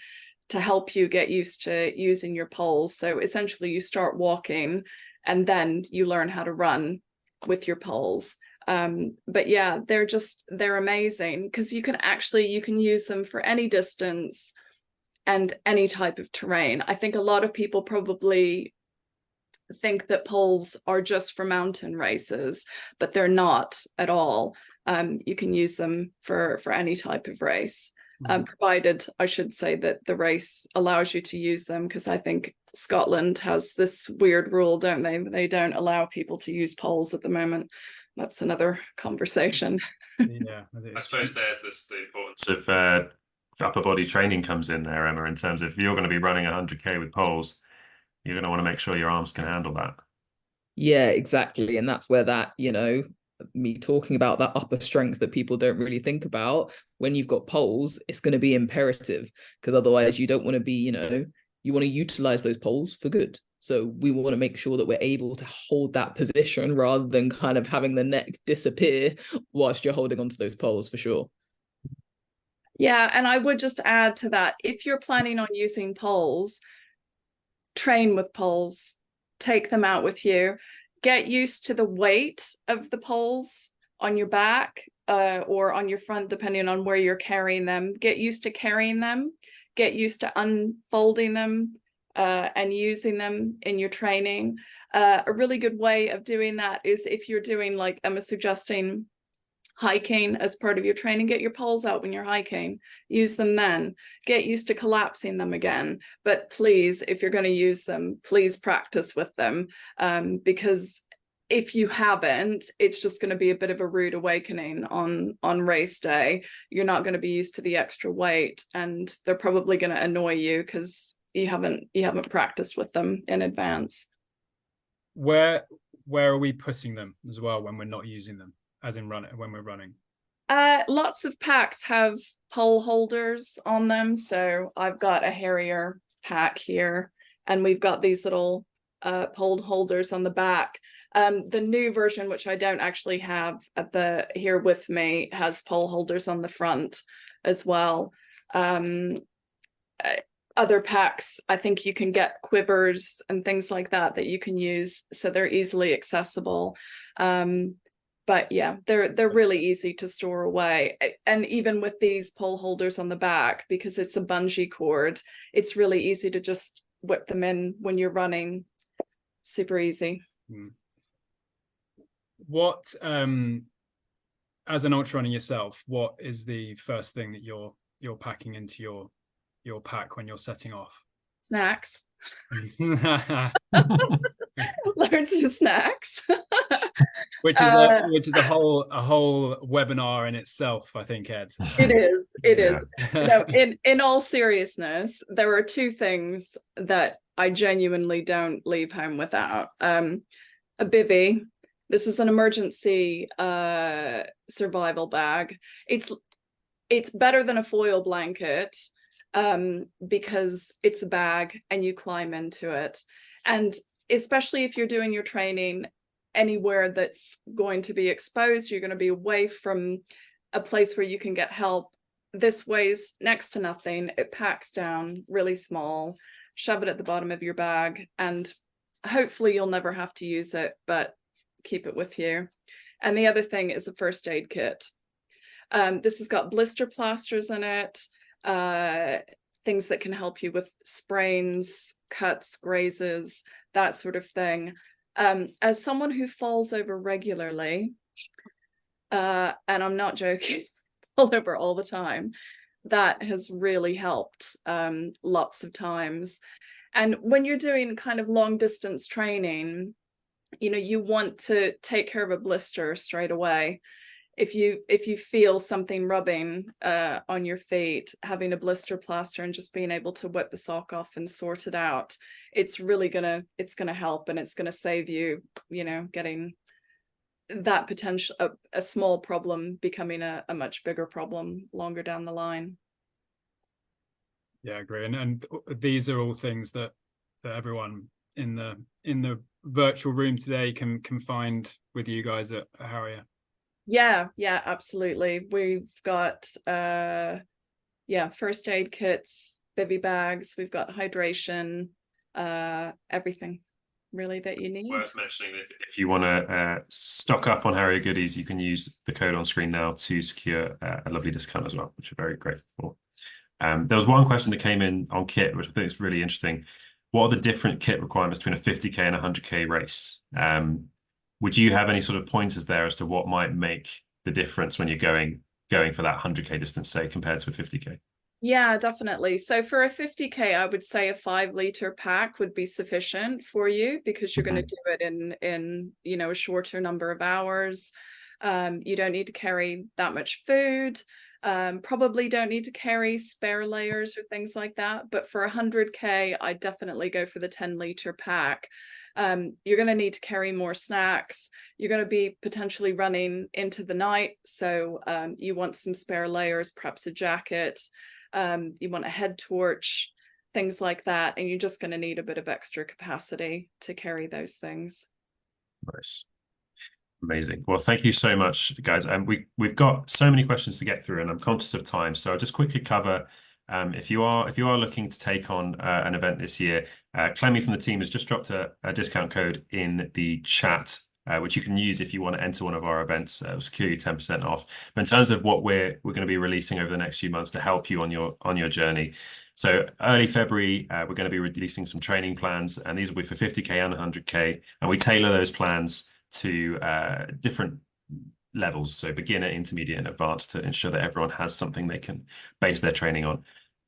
help you get used to using your poles. So essentially you start walking and then you learn how to run with your poles. But yeah, they're amazing because you can use them for any distance and any type of terrain. I think a lot of people probably think that poles are just for mountain races, but they're not at all. You can use them for any type of race, provided, I should say, that the race allows you to use them, because I think Scotland has this weird rule, don't they? They don't allow people to use poles at the moment. That's another conversation. Yeah, I suppose there's the importance of upper body training comes in there, Emma, in terms of if you're going to be running 100K with poles, you're going to want to make sure your arms can handle that. Yeah, exactly. And that's where that, you know, me talking about that upper strength that people don't really think about, when you've got poles, it's going to be imperative, because otherwise you don't want to be, you know, you want to utilize those poles for good. So we want to make sure that we're able to hold that position rather than kind of having the neck disappear whilst you're holding onto those poles, for sure. Yeah, and I would just add to that, if you're planning on using poles, train with poles, take them out with you, get used to the weight of the poles on your back or on your front, depending on where you're carrying them. Get used to carrying them, get used to unfolding them and using them in your training. A really good way of doing that is if you're doing, like Emma's suggesting, hiking as part of your training, get your poles out when you're hiking, use them then, get used to collapsing them again. But please, if you're going to use them, please practice with them, because if you haven't, it's just going to be a bit of a rude awakening on race day. You're not going to be used to the extra weight, and they're probably going to annoy you because you haven't practiced with them in advance. Where are we putting them as well when we're not using them? As in when we're running? Lots of packs have pole holders on them. So I've got a Harrier pack here, and we've got these little pole holders on the back. The new version, which I don't actually have here with me, has pole holders on the front as well. Other packs, I think you can get quivers and things like that you can use, so they're easily accessible. But yeah, they're really easy to store away. And even with these pole holders on the back, because it's a bungee cord, it's really easy to just whip them in when you're running. Super easy. What as an ultra runner yourself, what is the first thing that you're packing into your pack when you're setting off? Snacks. Loads of snacks. which is a whole webinar in itself, I think, Ed. It is. No, in all seriousness, there are two things that I genuinely don't leave home without. A bivvy. This is an emergency survival bag. It's better than a foil blanket, because it's a bag and you climb into it. And especially if you're doing your training anywhere that's going to be exposed, you're going to be away from a place where you can get help. This weighs next to nothing. It packs down really small. Shove it at the bottom of your bag, and hopefully you'll never have to use it, but keep it with you. And the other thing is a first aid kit. This has got blister plasters in it, things that can help you with sprains, cuts, grazes, that sort of thing. As someone who falls over regularly, and I'm not joking, fall over all the time, that has really helped lots of times. And when you're doing kind of long distance training, you know, you want to take care of a blister straight away. If you feel something rubbing on your feet, having a blister plaster and just being able to whip the sock off and sort it out, it's really gonna help, and it's gonna save you, you know, getting that potential, a small problem becoming a much bigger problem longer down the line. Yeah, I agree. And these are all things that everyone in the virtual room today can find with you guys at Harrier. Yeah, absolutely. We've got first aid kits, bivy bags, we've got hydration, everything really that you need. Worth mentioning that if you want to stock up on Harrier goodies, you can use the code on screen now to secure a lovely discount as well, which we're very grateful for. There was one question that came in on kit, which I think is really interesting. What are the different kit requirements between a 50k and a 100k race? Would you have any sort of pointers there as to what might make the difference when you're going for that 100k distance, say, compared to a 50k? Yeah, definitely. So for a 50k, I would say a 5-liter pack would be sufficient for you, because you're going to do it in you know, a shorter number of hours. You don't need to carry that much food. Probably don't need to carry spare layers or things like that. But for 100k, I definitely go for the 10-liter pack. You're going to need to carry more snacks. You're going to be potentially running into the night, so you want some spare layers, perhaps a jacket. You want a head torch, things like that, and you're just going to need a bit of extra capacity to carry those things. Nice. Amazing. Well, thank you so much, guys. And we've got so many questions to get through, and I'm conscious of time, so I'll just quickly cover. If you are looking to take on an event this year, Clemmy from the team has just dropped a discount code in the chat, which you can use if you want to enter one of our events. It'll secure you 10% off. But in terms of what we're going to be releasing over the next few months to help you on your journey, so early February we're going to be releasing some training plans, and these will be for 50k and 100k, and we tailor those plans to different levels, so beginner, intermediate, and advanced, to ensure that everyone has something they can base their training on.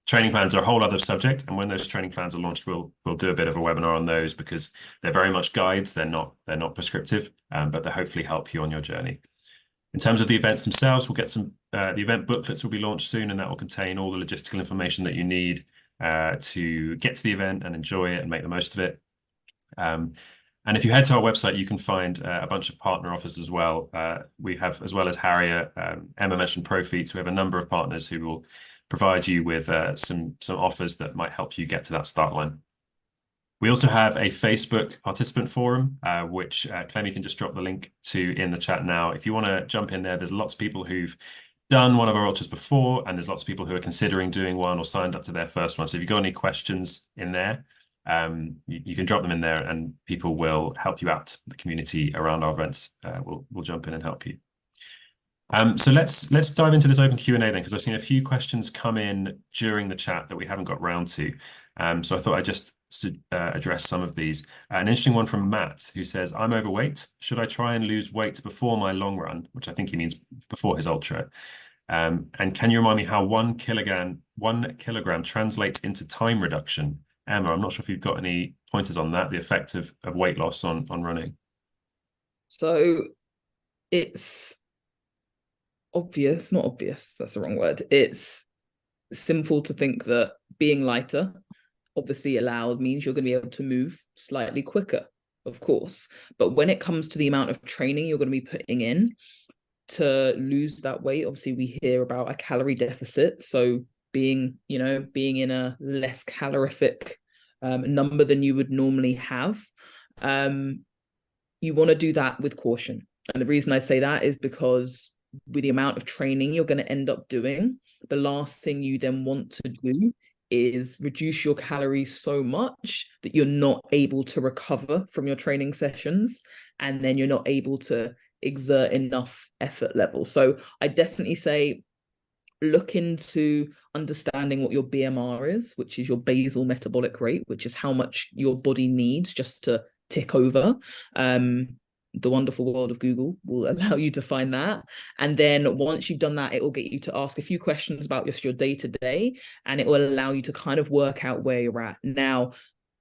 Training plans are a whole other subject, and when those training plans are launched, we'll do a bit of a webinar on those, because they're very much guides. They're not prescriptive, but they hopefully help you on your journey. In terms of the events themselves, we'll get some the event booklets will be launched soon, and that will contain all the logistical information that you need to get to the event and enjoy it and make the most of it. And if you head to our website, you can find a bunch of partner offers as well. We have, as well as Harrier, Emma mentioned Profeet. We have a number of partners who will provide you with some offers that might help you get to that start line. We also have a Facebook participant forum, which Clemmy can just drop the link to in the chat now. If you want to jump in there, there's lots of people who've done one of our ultras before, and there's lots of people who are considering doing one or signed up to their first one. So if you've got any questions in there, you can drop them in there and people will help you out. The community around our events will jump in and help you. So let's dive into this open Q&A then, because I've seen a few questions come in during the chat that we haven't got round to. So I thought I'd just address some of these. An interesting one from Matt, who says, I'm overweight. Should I try and lose weight before my long run? Which I think he means before his ultra. And can you remind me how 1 kilogram translates into time reduction? Emma, I'm not sure if you've got any pointers on that, the effect of weight loss on running. So it's obvious, not obvious, that's the wrong word. It's simple to think that being lighter obviously means you're going to be able to move slightly quicker, of course. But when it comes to the amount of training you're going to be putting in to lose that weight, obviously we hear about a calorie deficit. So being in a less calorific number than you would normally have, you want to do that with caution. And the reason I say that is because with the amount of training you're going to end up doing, the last thing you then want to do is reduce your calories so much that you're not able to recover from your training sessions, and then you're not able to exert enough effort level. So I definitely say look into understanding what your BMR is, which is your basal metabolic rate, which is how much your body needs just to tick over. The wonderful world of Google will allow you to find that. And then once you've done that, it will get you to ask a few questions about just your day-to-day, and it will allow you to kind of work out where you're at. Now,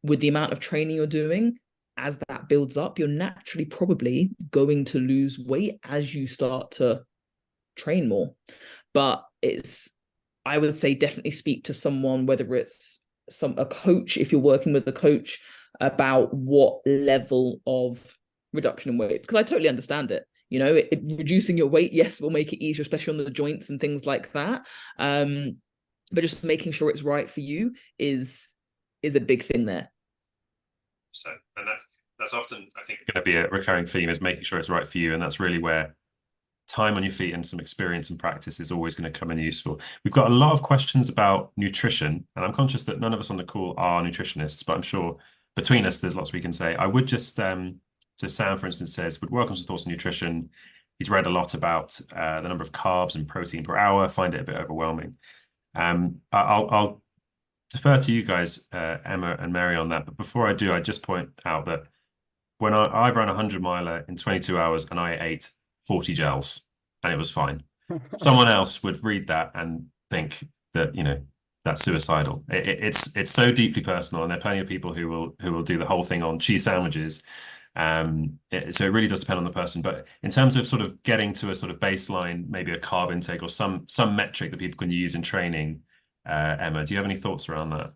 with the amount of training you're doing, as that builds up, you're naturally probably going to lose weight as you start to train more. But I would say definitely speak to someone, whether it's a coach, if you're working with a coach, about what level of reduction in weight, because I totally understand it. Reducing your weight, yes, will make it easier, especially on the joints and things like that. But just making sure it's right for you is a big thing there. So, and that's often, I think, going to be a recurring theme, is making sure it's right for you, and that's really where time on your feet and some experience and practice is always going to come in useful. We've got a lot of questions about nutrition, and I'm conscious that none of us on the call are nutritionists, but I'm sure between us there's lots we can say. I would just so Sam, for instance, says, would welcome some thoughts on nutrition. He's read a lot about the number of carbs and protein per hour, find it a bit overwhelming. I'll defer to you guys, Emma and Mary, on that. But before I do, I just point out that when I've run a 100-miler in 22 hours and I ate 40 gels and it was fine. Someone else would read that and think that, that's suicidal. It's so deeply personal, and there are plenty of people who will do the whole thing on cheese sandwiches. So it really does depend on the person. But in terms of sort of getting to a sort of baseline, maybe a carb intake or some metric that people can use in training, Emma, do you have any thoughts around that?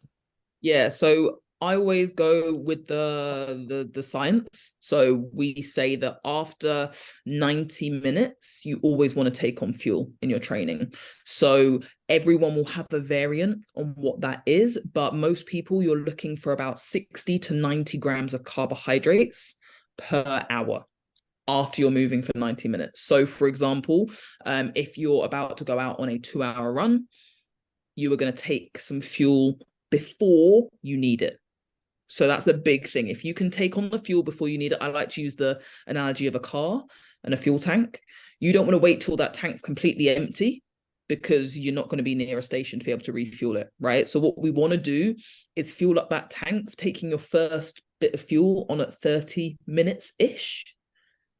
Yeah, so I always go with the science. So we say that after 90 minutes, you always want to take on fuel in your training. So everyone will have a variant on what that is, but most people, you're looking for about 60 to 90 grams of carbohydrates per hour after you're moving for 90 minutes. So for example, if you're about to go out on a 2-hour run, you are going to take some fuel before you need it. So that's the big thing. If you can take on the fuel before you need it, I like to use the analogy of a car and a fuel tank. You don't want to wait till that tank's completely empty, because you're not going to be near a station to be able to refuel it, right? So what we want to do is fuel up that tank, taking your first bit of fuel on at 30 minutes-ish,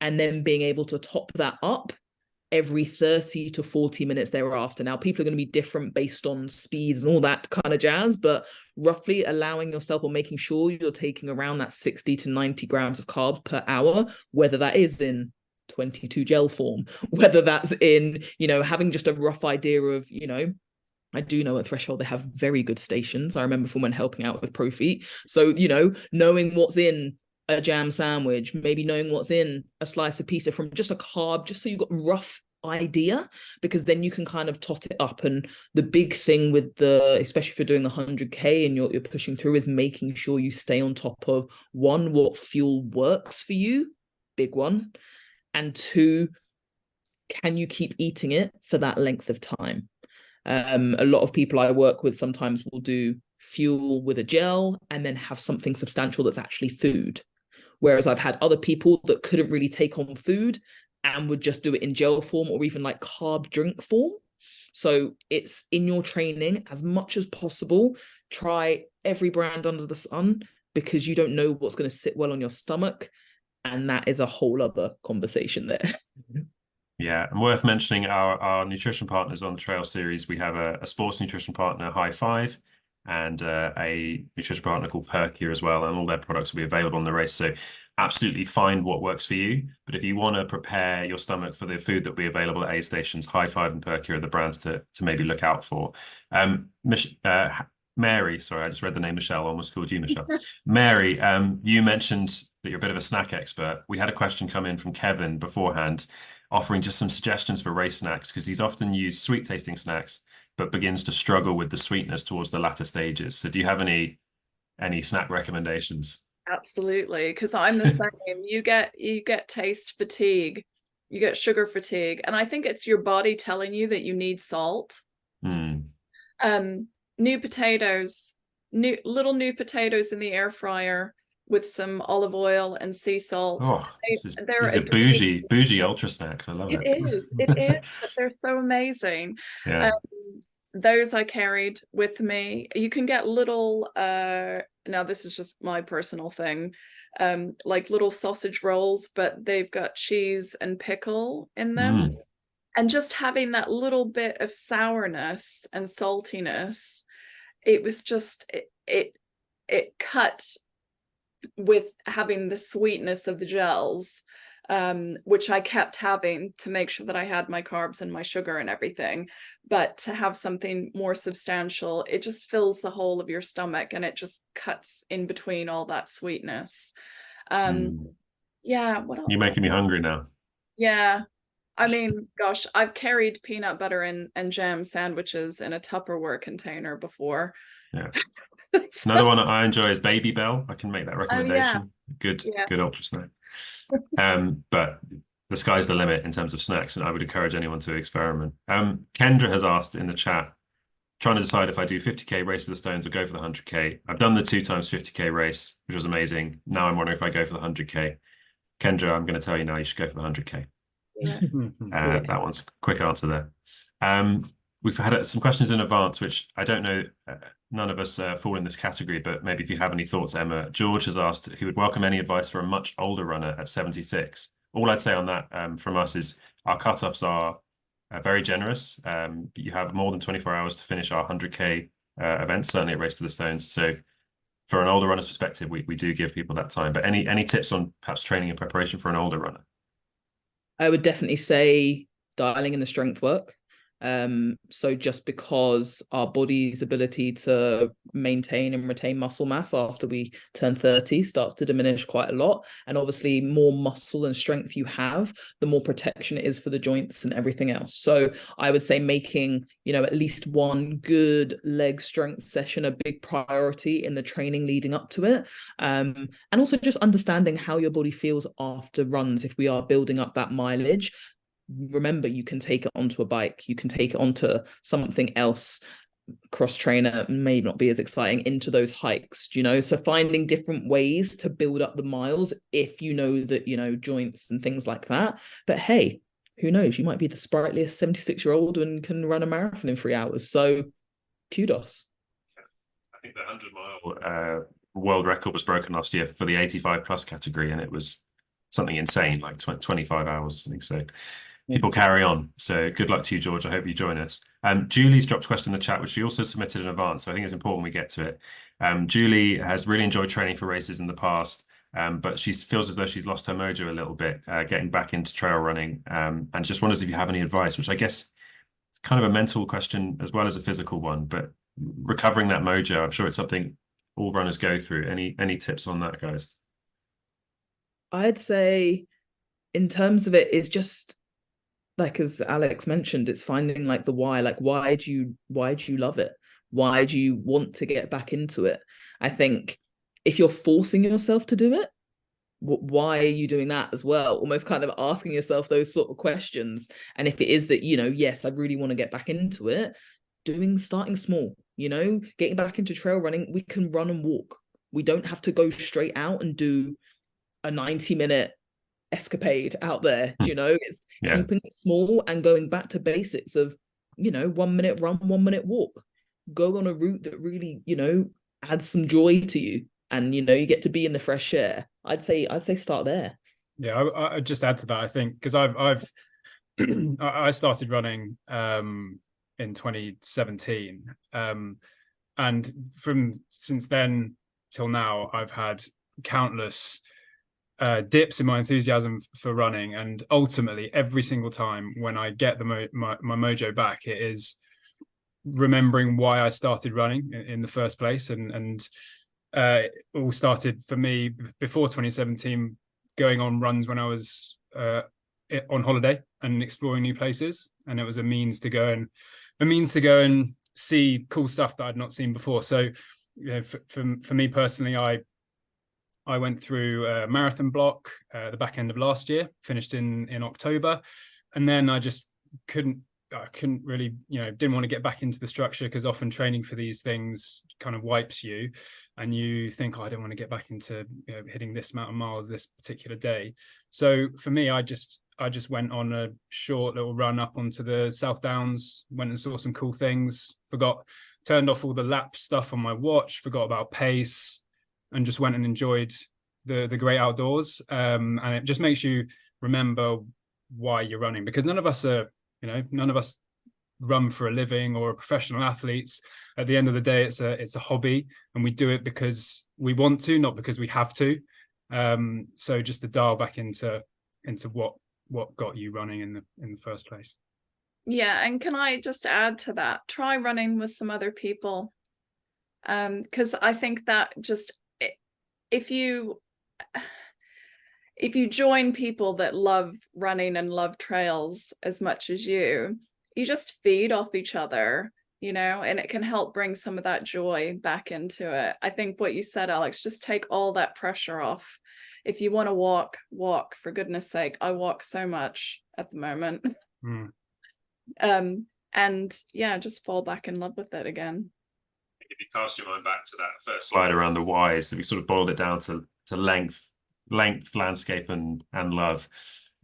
and then being able to top that up every 30 to 40 minutes thereafter. Now, people are going to be different based on speeds and all that kind of jazz, but roughly allowing yourself or making sure you're taking around that 60 to 90 grams of carbs per hour, whether that is in 22 gel form, whether that's in, having just a rough idea of, I do know at Threshold they have very good stations. I remember from when helping out with ProFeet. So, knowing what's in a jam sandwich, maybe knowing what's in a slice of pizza from just a carb, just so you've got a rough idea, because then you can kind of tot it up. And the big thing with especially if you're doing the 100K and you're pushing through, is making sure you stay on top of, one, what fuel works for you, big one, and two, can you keep eating it for that length of time? A lot of people I work with sometimes will do fuel with a gel, and then have something substantial that's actually food. Whereas I've had other people that couldn't really take on food and would just do it in gel form or even like carb drink form. So it's in your training as much as possible. Try every brand under the sun, because you don't know what's going to sit well on your stomach. And that is a whole other conversation there. Yeah, and worth mentioning our nutrition partners on the trail series. We have a sports nutrition partner, High Five, and a nutrition partner called Harrier as well, and all their products will be available on the race. So absolutely find what works for you. But if you want to prepare your stomach for the food that will be available at aid stations, High Five and Harrier are the brands to maybe look out for. Mary, sorry, I just read the name Michelle, almost called you Michelle. Mary, you mentioned that you're a bit of a snack expert. We had a question come in from Kevin beforehand, offering just some suggestions for race snacks, because he's often used sweet tasting snacks, but begins to struggle with the sweetness towards the latter stages. So do you have any snack recommendations? Absolutely, because I'm the same. You get taste fatigue, you get sugar fatigue, and I think it's your body telling you that you need salt. New potatoes, little new potatoes in the air fryer with some olive oil and sea salt. Oh, these are bougie ultra snacks. I love it. It is, but they're so amazing. Yeah. Those I carried with me. You can get little, now this is just my personal thing, like little sausage rolls, but they've got cheese and pickle in them. And just having that little bit of sourness and saltiness, it was just, it cut with having the sweetness of the gels, which I kept having to make sure that I had my carbs and my sugar and everything. But to have something more substantial, it just fills the whole of your stomach, and it just cuts in between all that sweetness. Yeah, what else? You're making me hungry now. Yeah. I mean, gosh, I've carried peanut butter and jam sandwiches in a Tupperware container before. Yeah. Another one I enjoy is Baby Bell. I can make that recommendation. Good ultra snack. But the sky's the limit in terms of snacks, and I would encourage anyone to experiment. Kendra has asked in the chat, trying to decide if I do 50k race to the stones or go for the 100k. I've done the 2 times 50k race, which was amazing. Now I'm wondering if I go for the 100k. Kendra, I'm going to tell you now, you should go for the 100k. That one's a quick answer there. We've had some questions in advance, which I don't know, none of us fall in this category, but maybe if you have any thoughts, Emma. George has asked he would welcome any advice for a much older runner at 76. All I'd say on that from us is our cutoffs are very generous. You have more than 24 hours to finish our 100k event, certainly at Race to the Stones. So for an older runner's perspective, we do give people that time. But any tips on perhaps training and preparation for an older runner? I would definitely say dialing in the strength work. So just because our body's ability to maintain and retain muscle mass after we turn 30 starts to diminish quite a lot. And obviously more muscle and strength you have, the more protection it is for the joints and everything else. So I would say making, at least one good leg strength session a big priority in the training leading up to it. And also just understanding how your body feels after runs if we are building up that mileage. Remember, you can take it onto a bike, you can take it onto something else. Cross trainer may not be as exciting into those hikes, so finding different ways to build up the miles if you know that joints and things like that. But hey, who knows, you might be the sprightliest 76-year-old and can run a marathon in 3 hours, so kudos. I think the 100-mile world record was broken last year for the 85 plus category, and it was something insane, like 25 hours, I think. So people carry on. So good luck to you, George. I hope you join us. Julie's dropped a question in the chat, which she also submitted in advance. So I think it's important we get to it. Julie has really enjoyed training for races in the past, but she feels as though she's lost her mojo a little bit, getting back into trail running, and just wonders if you have any advice, which I guess is kind of a mental question as well as a physical one, but recovering that mojo, I'm sure it's something all runners go through. Any tips on that, guys? I'd say in terms of it is just like, as Alex mentioned, it's finding like the why, like why do you love it? Why do you want to get back into it? I think if you're forcing yourself to do it, why are you doing that as well? Almost kind of asking yourself those sort of questions. And if it is that, yes, I really want to get back into it, starting small, You know, getting back into trail running, we can run and walk. We don't have to go straight out and do a 90-minute escapade out there. You know, it's keeping it small and going back to basics of, you know, 1 minute run, 1 minute walk. Go on a route that really, you know, adds some joy to you, and you know, you get to be in the fresh air. I'd say start there. Yeah, I just add to that. I think because I've I started running in 2017, and since then till now, I've had countless dips in my enthusiasm for running, and ultimately every single time when I get my mojo back, it is remembering why I started running in the first place, and it all started for me before 2017, going on runs when I was on holiday and exploring new places, and it was a means to go and see cool stuff that I'd not seen before. So, you know, for me personally, I went through a marathon block the back end of last year, finished in October, and then I just couldn't really, you know, didn't want to get back into the structure, because often training for these things kind of wipes you, and you think, oh, I don't want to get back into, you know, hitting this amount of miles this particular day. So for me, I just went on a short little run up onto the South Downs, went and saw some cool things, turned off all the lap stuff on my watch, forgot about pace, and just went and enjoyed the great outdoors. And it just makes you remember why you're running, because none of us run for a living or are professional athletes. At the end of the day, it's a hobby, and we do it because we want to, not because we have to. So just to dial back into what got you running in the first place. Yeah, and can I just add to that? Try running with some other people, because I think that just if you join people that love running and love trails as much as you just feed off each other, you know, and it can help bring some of that joy back into it. I think what you said, Alex, just take all that pressure off. If you want to walk, for goodness sake. I walk so much at the moment. And yeah, just fall back in love with it again. If you cast your mind back to that first slide around the whys, we sort of boiled it down to length, landscape, and love.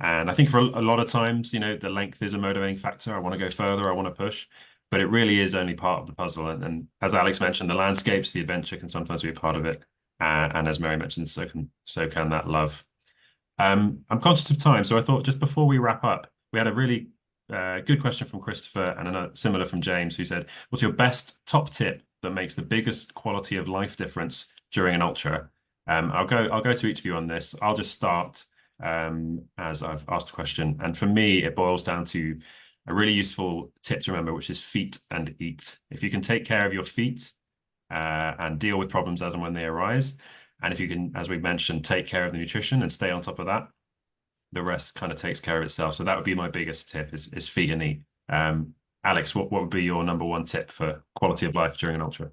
And I think for a lot of times, you know, the length is a motivating factor. I want to go further, I want to push, but it really is only part of the puzzle. And as Alex mentioned, the landscapes, the adventure can sometimes be a part of it. And as Mary mentioned, so can that love. I'm conscious of time, so I thought just before we wrap up, we had a really good question from Christopher, and another similar from James, who said, what's your best top tip that makes the biggest quality of life difference during an ultra? I'll go to each of you on this. I'll just start as I've asked the question. And for me, it boils down to a really useful tip to remember, which is feet and eat. If you can take care of your feet and deal with problems as and when they arise, and if you can, as we've mentioned, take care of the nutrition and stay on top of that, the rest kind of takes care of itself. So that would be my biggest tip, is feet and eat. Alex, what would be your number one tip for quality of life during an ultra?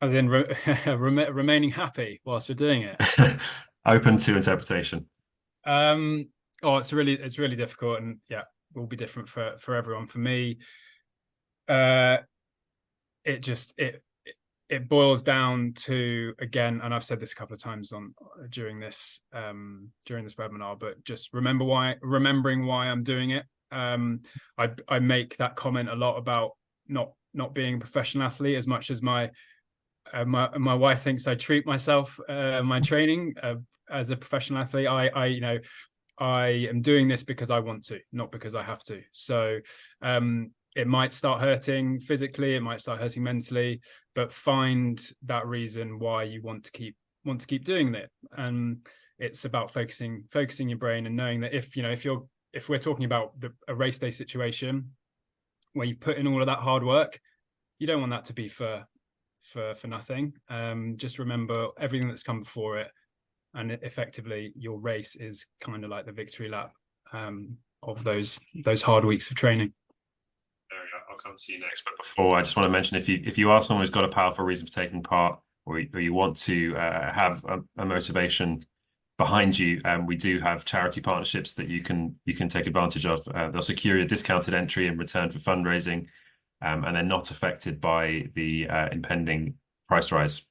As in remaining happy whilst you're doing it. Open to interpretation. It's really difficult, and yeah, will be different for everyone. For me, it boils down to, again, and I've said this a couple of times during this webinar, but just remembering why I'm doing it. I make that comment a lot about not being a professional athlete, as much as my wife thinks I treat myself my training as a professional athlete. I am doing this because I want to, not because I have to. So it might start hurting physically, it might start hurting mentally, but find that reason why you want to keep doing it. And it's about focusing your brain, and knowing that if we're talking about a race day situation where you've put in all of that hard work, you don't want that to be for nothing. Just remember everything that's come before it, and effectively your race is kind of like the victory lap of those hard weeks of training. I'll come to you next, but before, I just want to mention, if you are someone who's got a powerful reason for taking part, or you want to have a motivation behind you, we do have charity partnerships that you can take advantage of. They'll secure a discounted entry in return for fundraising. and they're not affected by the impending price rise,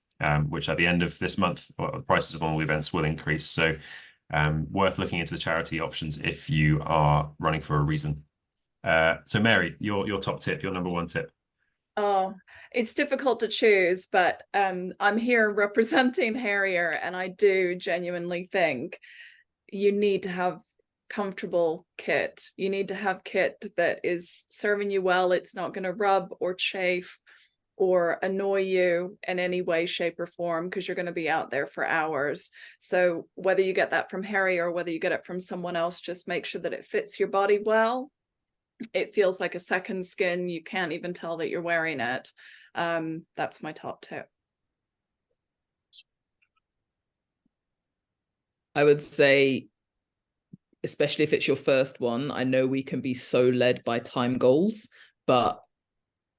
which at the end of this month, the prices of all the events will increase. So worth looking into the charity options if you are running for a reason. So Mary, your top tip, your number one tip. Oh, it's difficult to choose, but I'm here representing Harrier, and I do genuinely think you need to have comfortable kit. You need to have kit that is serving you well. It's not going to rub or chafe or annoy you in any way, shape, or form, because you're going to be out there for hours. So whether you get that from Harrier or whether you get it from someone else, just make sure that it fits your body well. It feels like a second skin. You can't even tell that you're wearing it. That's my top tip. I would say, especially if it's your first one, I know we can be so led by time goals, but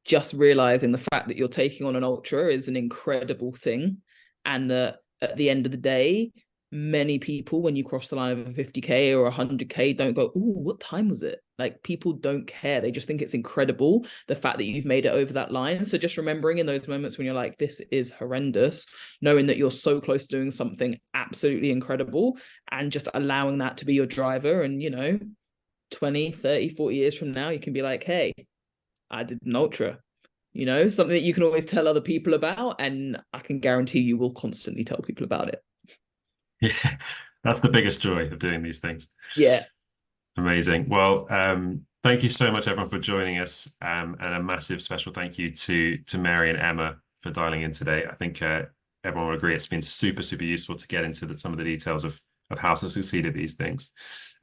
just realizing the fact that you're taking on an ultra is an incredible thing. And that at the end of the day, many people, when you cross the line of a 50K or 100K, don't go, "Ooh, what time was it?" Like, people don't care. They just think it's incredible, the fact that you've made it over that line. So just remembering in those moments when you're like, this is horrendous, knowing that you're so close to doing something absolutely incredible, and just allowing that to be your driver. And, 20, 30, 40 years from now, you can be like, hey, I did an ultra, something that you can always tell other people about. And I can guarantee you will constantly tell people about it. Yeah, that's the biggest joy of doing these things. Yeah. Amazing. Well, thank you so much, everyone, for joining us. And a massive special thank you to Mary and Emma for dialing in today. I think everyone will agree it's been super, super useful to get into some of the details of how to succeed at these things.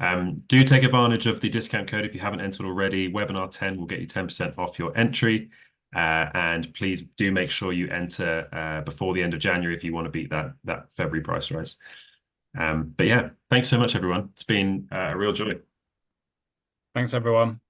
Do take advantage of the discount code if you haven't entered already. Webinar 10 will get you 10% off your entry. And please do make sure you enter before the end of January if you want to beat that February price rise. But yeah, thanks so much, everyone. It's been a real joy. Thanks, everyone.